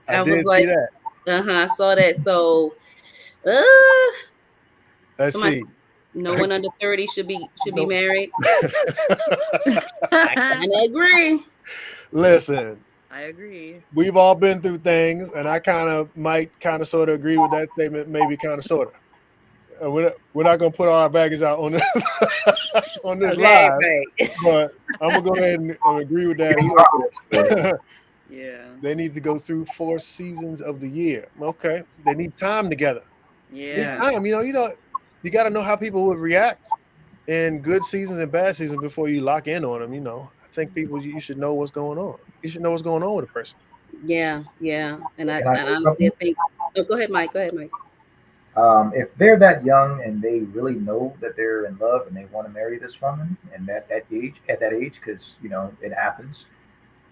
I was like, I saw that. So, let's see. No one under 30 should be married. I kind of agree. Listen, I agree. We've all been through things, and I might sort of agree with that statement, maybe kind of sort of. We're not going to put all our baggage out on this on this live, but I'm gonna go ahead and agree with that. Yeah, they need to go through 4 seasons of the year. Okay, they need time together. Yeah, time. You got to know how people would react in good seasons and bad seasons before you lock in on them. I think you should know what's going on. You should know what's going on with a person. Yeah, and I honestly think. Oh, go ahead, Mike. If they're that young and they really know that they're in love and they want to marry this woman, and at that age, because it happens,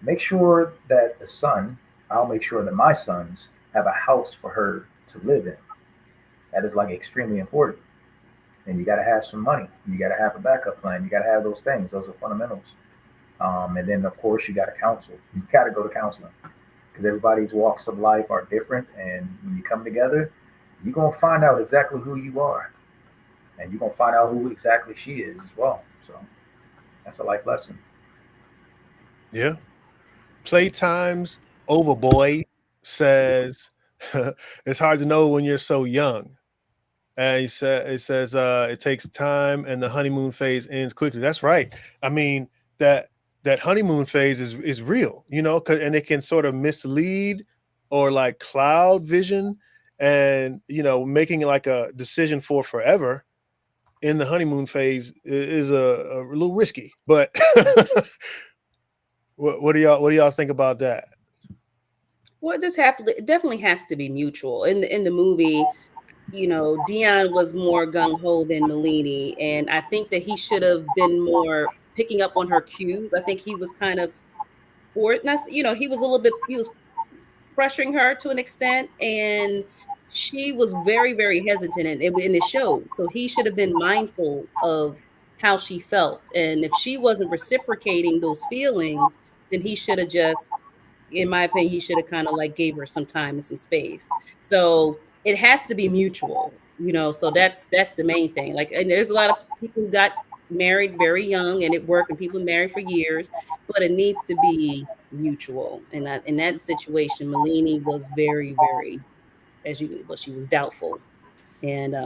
make sure that I'll make sure that my sons have a house for her to live in. That is extremely important. And you got to have some money. You got to have a backup plan. You got to have those things. Those are fundamentals. And then of course you got to counsel. You got to go to counseling because everybody's walks of life are different. And when you come together, you're going to find out exactly who you are. And you're going to find out who exactly she is as well. So that's a life lesson. Yeah. Playtime's Overboy says, it's hard to know when you're so young. And it says it takes time and the honeymoon phase ends quickly. That's right. I mean, that honeymoon phase is real, and it can sort of mislead or cloud vision. And making a decision for forever in the honeymoon phase is a little risky. But what do y'all think about that? Well, it definitely has to be mutual. In the movie, Dion was more gung ho than Melanie, and I think that he should have been more picking up on her cues. I think he was kind of he was pressuring her to an extent, and she was very, very hesitant, and it showed. So he should have been mindful of how she felt, and if she wasn't reciprocating those feelings, then he should have just, in my opinion, he should have kind of gave her some time and some space. So it has to be mutual, So that's the main thing. And there's a lot of people who got married very young and it worked, and people married for years, but it needs to be mutual. And in that situation, Melanie was very, very, she was doubtful, and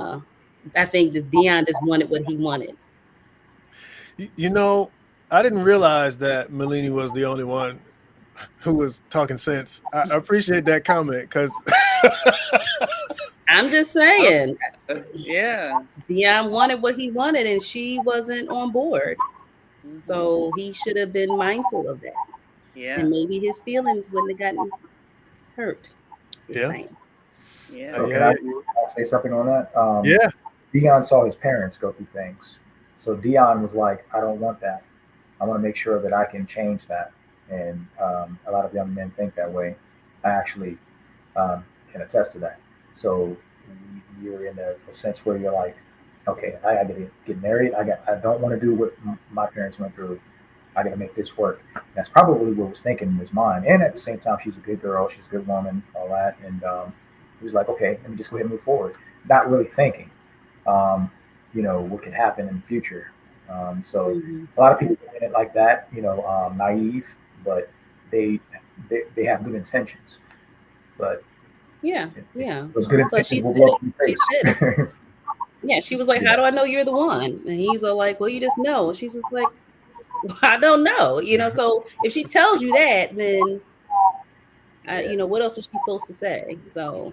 I think Dion just wanted what he wanted. I didn't realize that Melanie was the only one who was talking sense. I appreciate that comment because I'm just saying, Yeah. Dion wanted what he wanted, and she wasn't on board. Mhm. So he should have been mindful of that, Yeah. and maybe his feelings wouldn't have gotten hurt. Just Yeah. saying. Yeah. So Yeah. can I say something on that? Yeah. Dion saw his parents go through things. So Dion was like, I don't want that. I want to make sure that I can change that. And a lot of young men think that way. I actually can attest to that. So you're in a sense where you're like, okay, I got to get married. I don't want to do what my parents went through. I got to make this work. That's probably what was thinking in his mind. And at the same time, she's a good girl. She's a good woman, all that. And he was like, okay, let me just go ahead and move forward. Not really thinking, what could happen in the future. So a lot of people look at it like that, naive, but they have good intentions. But Yeah. those good But she intentions will said blow up it. in your She said it. face. Yeah, she was like, Yeah. "How do I know you're the one?" And he's all like, "Well, you just know." And she's just like, well, "I don't know." So if she tells you that, then what else is she supposed to say? So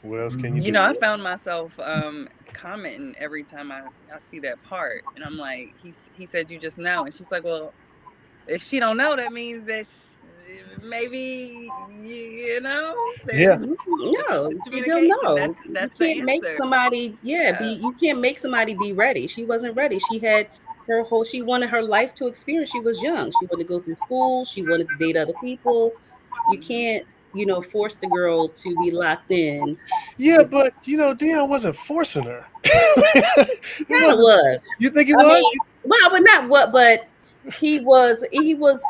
What else can you do? I found myself commenting every time I see that part, and I'm like, he said you just know, and she's like, well, if she don't know, that means that maybe Yeah. no, she don't know. That's You the can't make answer. somebody, you can't make somebody be ready. She wasn't ready. She had she wanted her life to experience. She was young. She wanted to go through school. She wanted to date other people. You can't, force the girl to be locked in. Yeah, but Dion wasn't forcing her. It Kind of wasn't. was. You think he I was? mean, well, but not what, but he was He was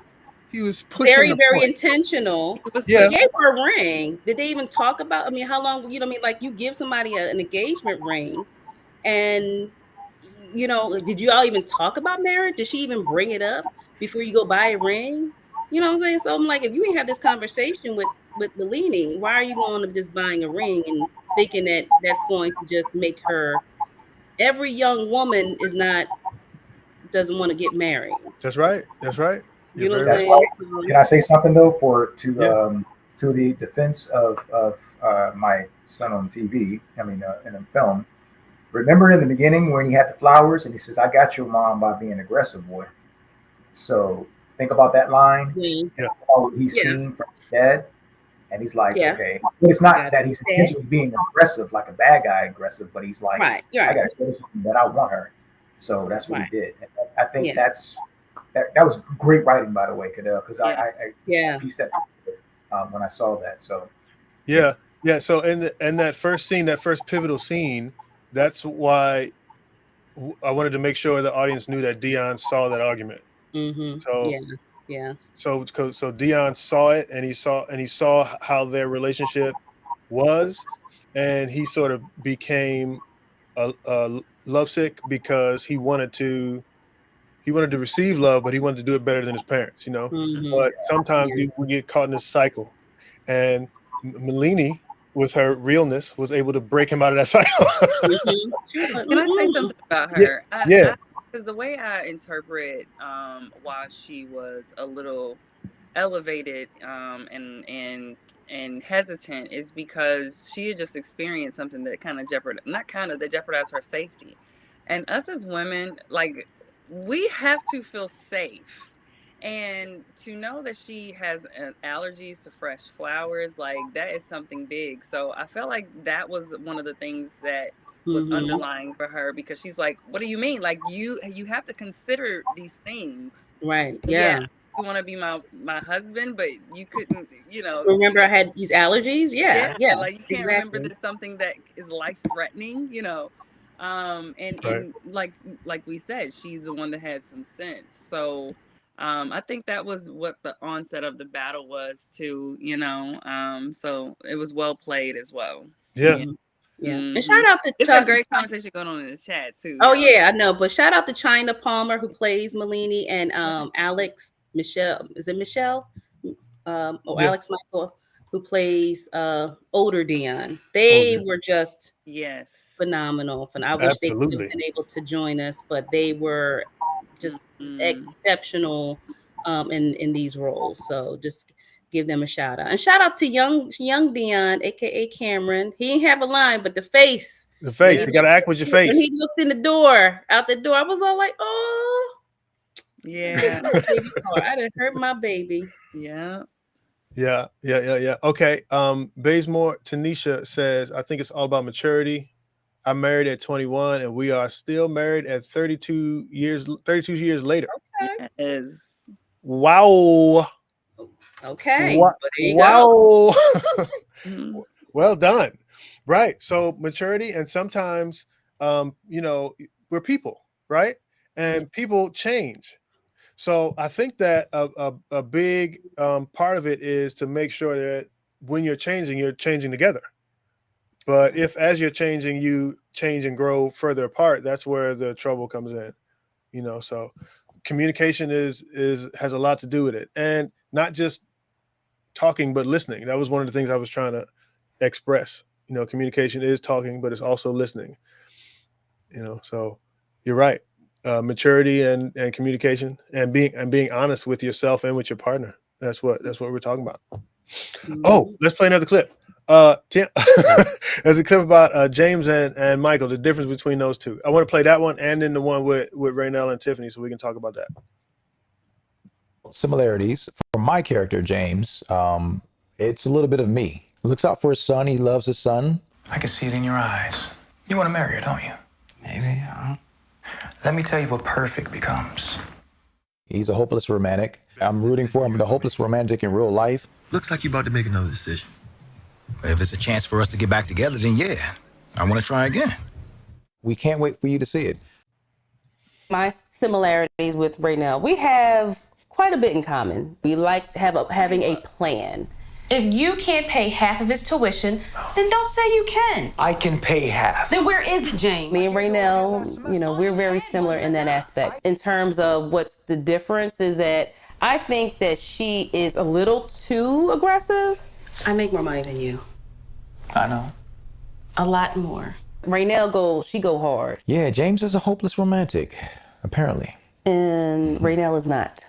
pushing very, the very point. intentional. Yeah. He gave her a ring. Did they even talk about? I mean, how long? Like you give somebody an engagement ring, and did you all even talk about marriage? Did she even bring it up before you go buy a ring? You know what I'm saying? So I'm like, if you ain't have this conversation with Bellini, why are you going to just buying a ring and thinking that that's going to just make her? Every young woman doesn't want to get married. That's right. That's right. You know what I'm That's saying? right. So, Can I say something though Yeah. to the defense of my son on TV? I mean, in a film. Remember in the beginning when he had the flowers and he says, "I got your mom by being aggressive, boy." So think about that line. yeah. Yeah. All he's seen from his dad, and he's like, Yeah. okay. But it's not Got that he's it. intentionally being aggressive, like a bad guy aggressive, but he's like, Right. You're I right. got to show this woman that I want her. So that's what Right. he did. And I think Yeah. that was great writing, by the way, Cadell, because I Yeah. pieced that when I saw that. So Yeah. Yeah. So in that first scene, that first pivotal scene, that's why I wanted to make sure the audience knew that Dion saw that argument. Mm-hmm. So Yeah. so Dion saw it, and he saw how their relationship was, and he sort of became a lovesick because he wanted to receive love, but he wanted to do it better than his parents. Mm-hmm. But sometimes Yeah. we get caught in this cycle, and Melini, with her realness, was able to break him out of that cycle. Mm-hmm. She was like, Can I say "Mm-mm." something about Yeah. her? Yeah. Because the way I interpret why she was a little elevated and hesitant is because she had just experienced something that kind of jeopardized her safety. And us as women, like, we have to feel safe. And to know that she has allergies to fresh flowers, like, that is something big. So I felt like that was one of the things that was Mhm. underlying for her, because she's like, what do you mean? Like, you have to consider these things. Right. Yeah, Yeah. you want to be my husband, but you couldn't, Remember, I had these allergies. Yeah. Yeah. like, you can't remember Exactly. that something that is life threatening, and like we said, she's the one that had some sense. So I think that was what the onset of the battle was too, so it was well played as well. Yeah. Yeah. Mhm. And shout out to It's a great conversation going on in the chat too. Oh y'all. yeah, I know. But shout out to China Palmer, who plays Melini, and Alex Michelle. Is it Michelle? Yeah. Alex Michael, who plays older Dion. They were just Yes. phenomenal. I wish they could Absolutely. have been able to join us, but they were just exceptional in these roles. So just give them a shout out. And shout out to young Dion, aka Cameron. He didn't have a line, but the face. The face. You got to act with your face. When he looked in the door, out the door, I was all like, oh. Yeah. I done hurt my baby. Yeah. Yeah. Okay. Bazemore Tanisha says, I think it's all about maturity. I'm married at 21 and we are still married at 32 years later. Okay. Yes. Wow. Okay. Wow. But there you go. Mhm. Well done. Right. So maturity, and sometimes we're people, right? And people change. So I think that a big part of it is to make sure that when you're changing together. But if as you're changing, you change and grow further apart, that's where the trouble comes in. So communication has a lot to do with it, and not just talking, but listening. That was one of the things I was trying to express. Communication is talking, but it's also listening. So you're right. Maturity and communication and being honest with yourself and with your partner. That's what we're talking about. Oh, let's play another clip. Tim, there's a clip about James and Michael, the difference between those two. I want to play that one and then the one with Raynell and Tiffany, so we can talk about that. Similarities for my character, James. It's a little bit of me. Looks out for his son. He loves his son. I can see it in your eyes. You want to marry her, don't you? Maybe. Let me tell you what perfect becomes. He's a hopeless romantic. I'm rooting for him, the hopeless romantic in real life. Looks like you're about to make another decision. If it's a chance for us to get back together, then yeah, I want to try again. We can't wait for you to see it. My similarities with Raynell, we have quite a bit in common. We like having a plan. If you can't pay half of his tuition, then don't say you can. I can pay half. Then where is it, James? Me and Raynell, we're very similar in that aspect. In terms of what's the difference is that I think that she is a little too aggressive. I make more money than you. I know. A lot more. Raynell go hard. Yeah, James is a hopeless romantic, apparently. And Raynell is not.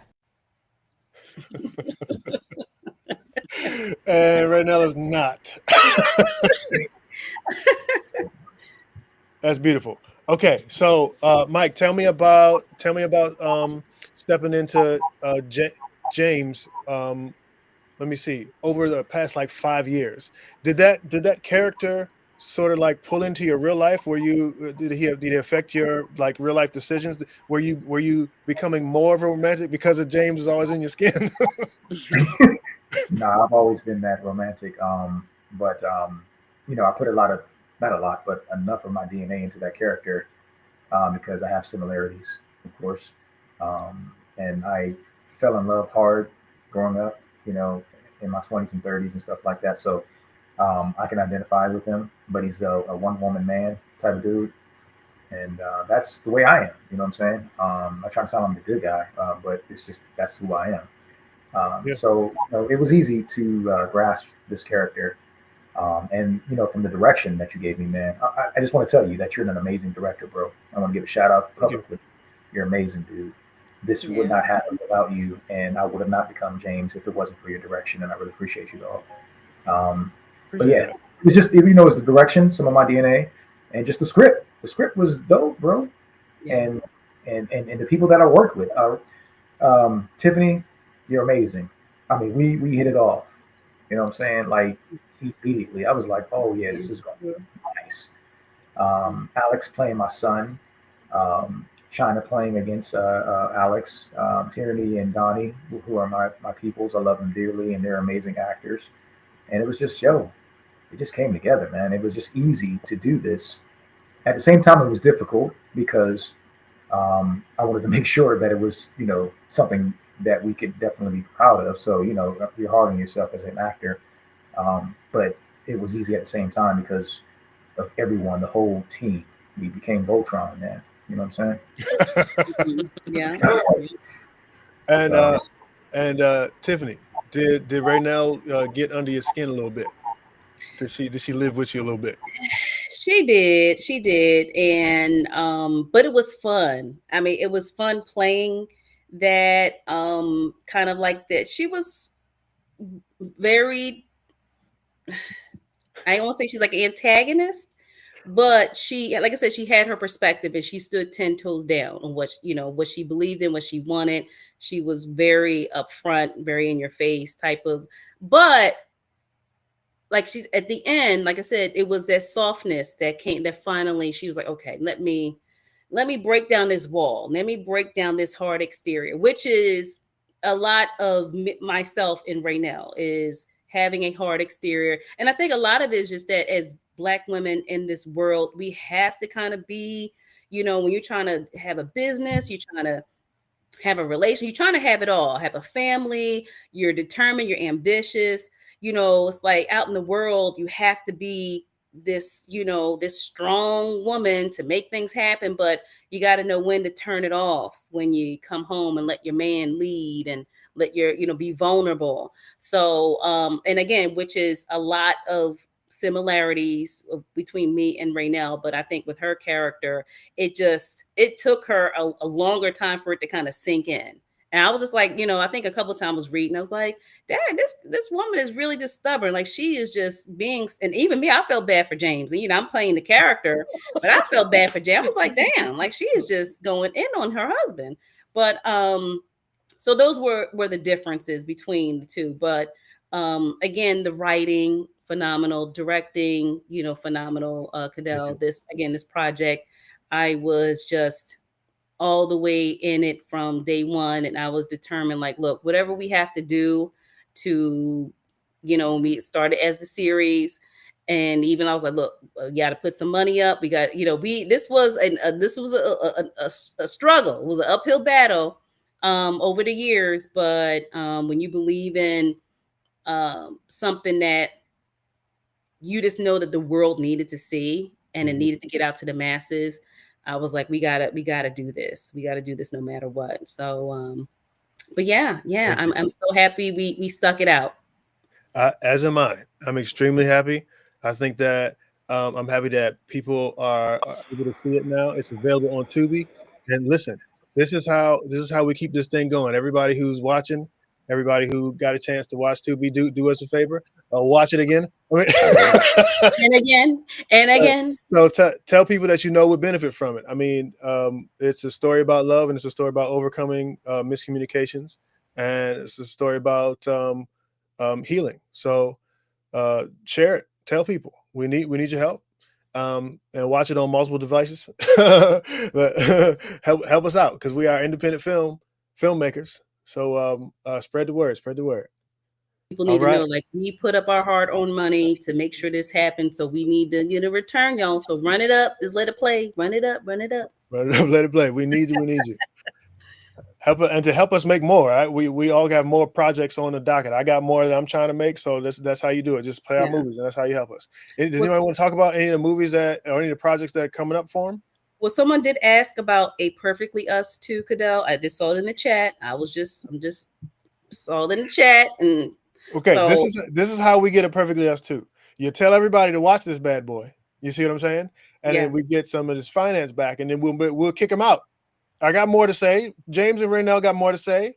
And Raynell is not. That's beautiful. Okay, so Mike, tell me about stepping into James. Let me see. Over the past 5 years, did that character sort of pull into your real life? Did he affect your real life decisions? Were you becoming more of a romantic because of James is always in your skin? No, I've always been that romantic. But I put not a lot, but enough of my DNA into that character because I have similarities, of course. And I fell in love hard growing up, in my 20s and 30s and stuff like that. So I can identify with him, but he's a one-woman man type of dude. And that's the way I am, you know what I'm saying? I try to sound like I'm the good guy, but it's just, that's who I am. So it was easy to grasp this character. And, from the direction that you gave me, man, I just want to tell you that you're an amazing director, bro. I want to give a shout out publicly. You're amazing, dude. This would not happen without you, and I would have not become James if it wasn't for your direction, and I really appreciate you, dog. But yeah, it's just, it's the direction, some of my DNA, and just the script. The script was dope, bro. And the people that I worked with, Tiffany, you're amazing. I mean, we hit it off. You know what I'm saying? Immediately, I was like, oh yeah, this is going to be nice. Alex playing my son, China playing against Alex, Tierney and Donnie, who are my peoples. I love them dearly, and they're amazing actors. And it was just, it just came together, man. It was just easy to do this. At the same time, it was difficult because I wanted to make sure that it was, something that we could definitely be proud of. So, you're hard on yourself as an actor. But it was easy at the same time because of everyone, the whole team. We became Voltron, man. You know what I'm saying? Yeah. And Tiffany, did Raynell get under your skin a little bit? Did she live with you a little bit? She did. And but it was fun. I mean, it was fun playing that kind of like that. She was very, I don't want to say she's like an antagonist, but she, like I said, she had her perspective and she stood 10 toes down on what, what she believed in, what she wanted. She was very upfront, very in your face type of, but like she's at the end, like I said, it was that softness that came, that finally she was like, okay, let me break down this wall. Let me break down this hard exterior, which is a lot of myself in Raynell, is having a hard exterior. And I think a lot of it is just that as Black women in this world, we have to kind of be, when you're trying to have a business, you're trying to have a relation, you're trying to have it all, have a family, you're determined, you're ambitious. It's like out in the world, you have to be this, this strong woman to make things happen, but you got to know when to turn it off, when you come home and let your man lead and let your, be vulnerable. So, and again, which is a lot of similarities between me and Raynell, but I think with her character, it took her a longer time for it to kind of sink in. And I was just like, I think a couple of times I was reading, I was like, Dad, this woman is really just stubborn. Like she is just being, and even me, I felt bad for James. And I'm playing the character, but I felt bad for James. I was like, damn, like she is just going in on her husband. But so those were the differences between the two. But again, the writing, phenomenal, directing, phenomenal. Cadell, this project, I was just all the way in it from day one. And I was determined, like, look, whatever we have to do to, we started as the series. And even I was like, look, you got to put some money up. We got, this was a struggle. It was an uphill battle over the years. But when you believe in something that you just know that the world needed to see and it needed to get out to the masses, I was like, we gotta do this. We gotta do this no matter what. So, but yeah, I'm so happy we stuck it out. As am I. I'm extremely happy. I think that I'm happy that people are able to see it now. It's available on Tubi. And listen, this is how we keep this thing going. Everybody who's watching, everybody who got a chance to watch Tubi, do us a favor. Watch it again. And again. So tell people that would benefit from it. I mean, it's a story about love, and it's a story about overcoming miscommunications, and it's a story about healing. So share it. Tell people we need your help, and watch it on multiple devices. help us out, because we are independent filmmakers. So spread the word. People need to know, like, we put up our hard-earned money to make sure this happens. So we need to get a return, y'all. So run it up. Just let it play. Run it up. Let it play. We need you. Help us make more. Right? We all got more projects on the docket. I got more that I'm trying to make. So that's how you do it. Just play our movies, and that's how you help us. Does anyone want to talk about any of the movies or any of the projects that are coming up for them? Well, someone did ask about A Perfectly Us 2, Cadell. I just saw it in the chat. I'm just saw it in the chat. And okay, so, this is how we get A Perfectly Us 2. You tell everybody to watch this bad boy. You see what I'm saying? And then we get some of this finance back, and then we'll kick them out. I got more to say. James and Raynell got more to say.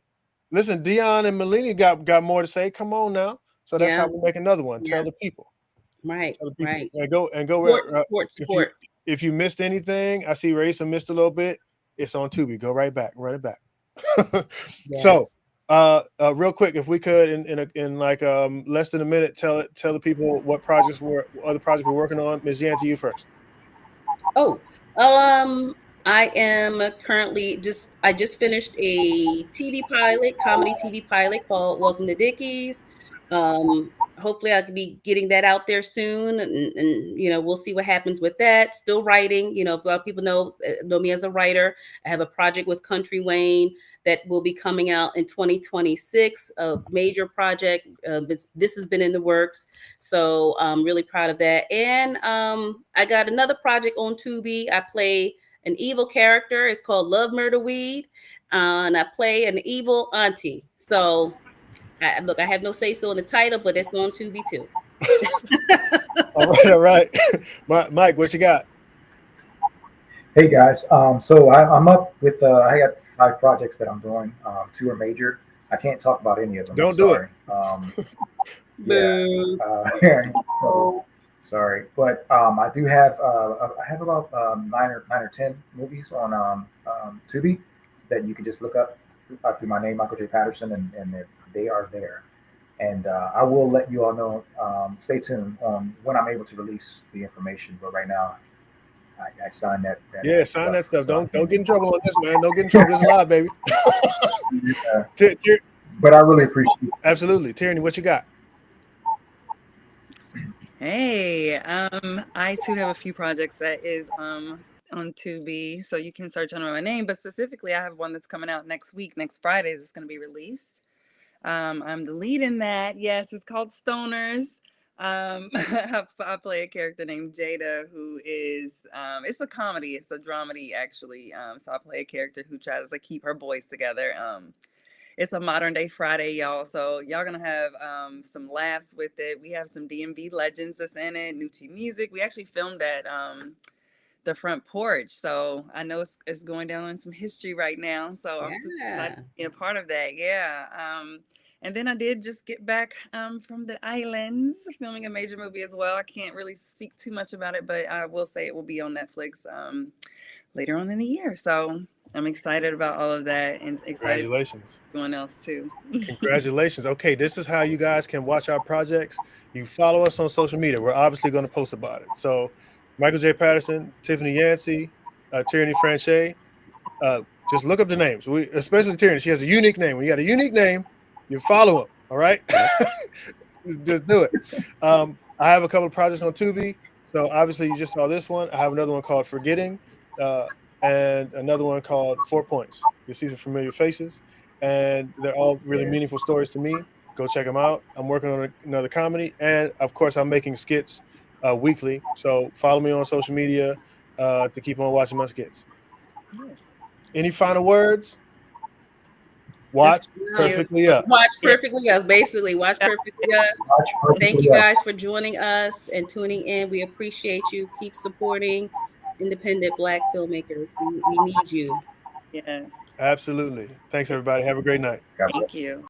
Listen, Dion and Melanie got more to say. Come on now. So that's how we make another one. Tell the people. Right. Right. And go. Support. If you missed anything, I see Raisa missed a little bit. It's on Tubi. Go right back. Run it back. Yes. So, real quick, if we could, in like less than a minute, tell the people what other projects we're working on. Ms. Yancey, you first. Oh, I am currently I just finished a comedy TV pilot called Welcome to Dickies. Hopefully I could be getting that out there soon, and we'll see what happens with that. Still writing, a lot of people know me as a writer. I have a project with Country Wayne that will be coming out in 2026, a major project. This has been in the works, so I'm really proud of that. And I got another project on Tubi. I play an evil character. It's called Love Murder Weed, and I play an evil auntie. So I have no say so in the title, but it's on Tubi too. All right. Mike, what you got? Hey guys, so I'm up with I got 5 projects that I'm doing. 2 are major, I can't talk about any of them. Don't I'm do it. sorry. Boo. So, sorry, but I do have I have about 9 or 10 movies on Tubi that you can just look up through my name, Michael J. Patterson, and they are there. And I will let you all know. Stay tuned on when I'm able to release the information. But right now, I signed that. Yeah, sign that stuff. so I Don't can't- get in trouble on this, man. Don't get in trouble. This is live, baby. Yeah, but I really appreciate it. Absolutely. Tierney, what you got? Hey, I too have a few projects that is on Tubi, so you can search under my name. But specifically, I have one that's coming out next week, next Friday. It's going to be released. I'm the lead in that. Yes, it's called Stoners. I play a character named Jada, who is it's a comedy, it's a dramedy actually. So I play a character who tries to keep her boys together. It's a modern day Friday, y'all. So y'all gonna have some laughs with it. We have some DMV legends that's in it, Nucci Music. We actually filmed at the front porch. So I know it's going down in some history right now. So I'm super excited to be a part of that. Yeah. And then I did just get back from the islands, filming a major movie as well. I can't really speak too much about it, but I will say it will be on Netflix later on in the year. So I'm excited about all of that and excited Congratulations. for everyone else too. Congratulations. Okay, this is how you guys can watch our projects. You follow us on social media. We're obviously going to post about it. So Michael J. Patterson, Tiffany Yancey, Tierney Franche. Just look up the names. Especially Tierney. She has a unique name. When you got a unique name, you follow them. All right? Just do it. I have a couple of projects on Tubi. So obviously you just saw this one. I have another one called Forgetting. And another one called 4 Points. You'll see some familiar faces, and they're all really meaningful stories to me. Go check them out. I'm working on another comedy, and of course, I'm making skits weekly. So follow me on social media to keep on watching my skits. Yes. Any final words? Watch Perfectly Us. Watch Perfectly Us. Basically, watch Perfectly Us. Thank you guys for joining us and tuning in. We appreciate you. Keep supporting independent Black filmmakers. We need you. Yes. Absolutely. Thanks, everybody. Have a great night. Thank you.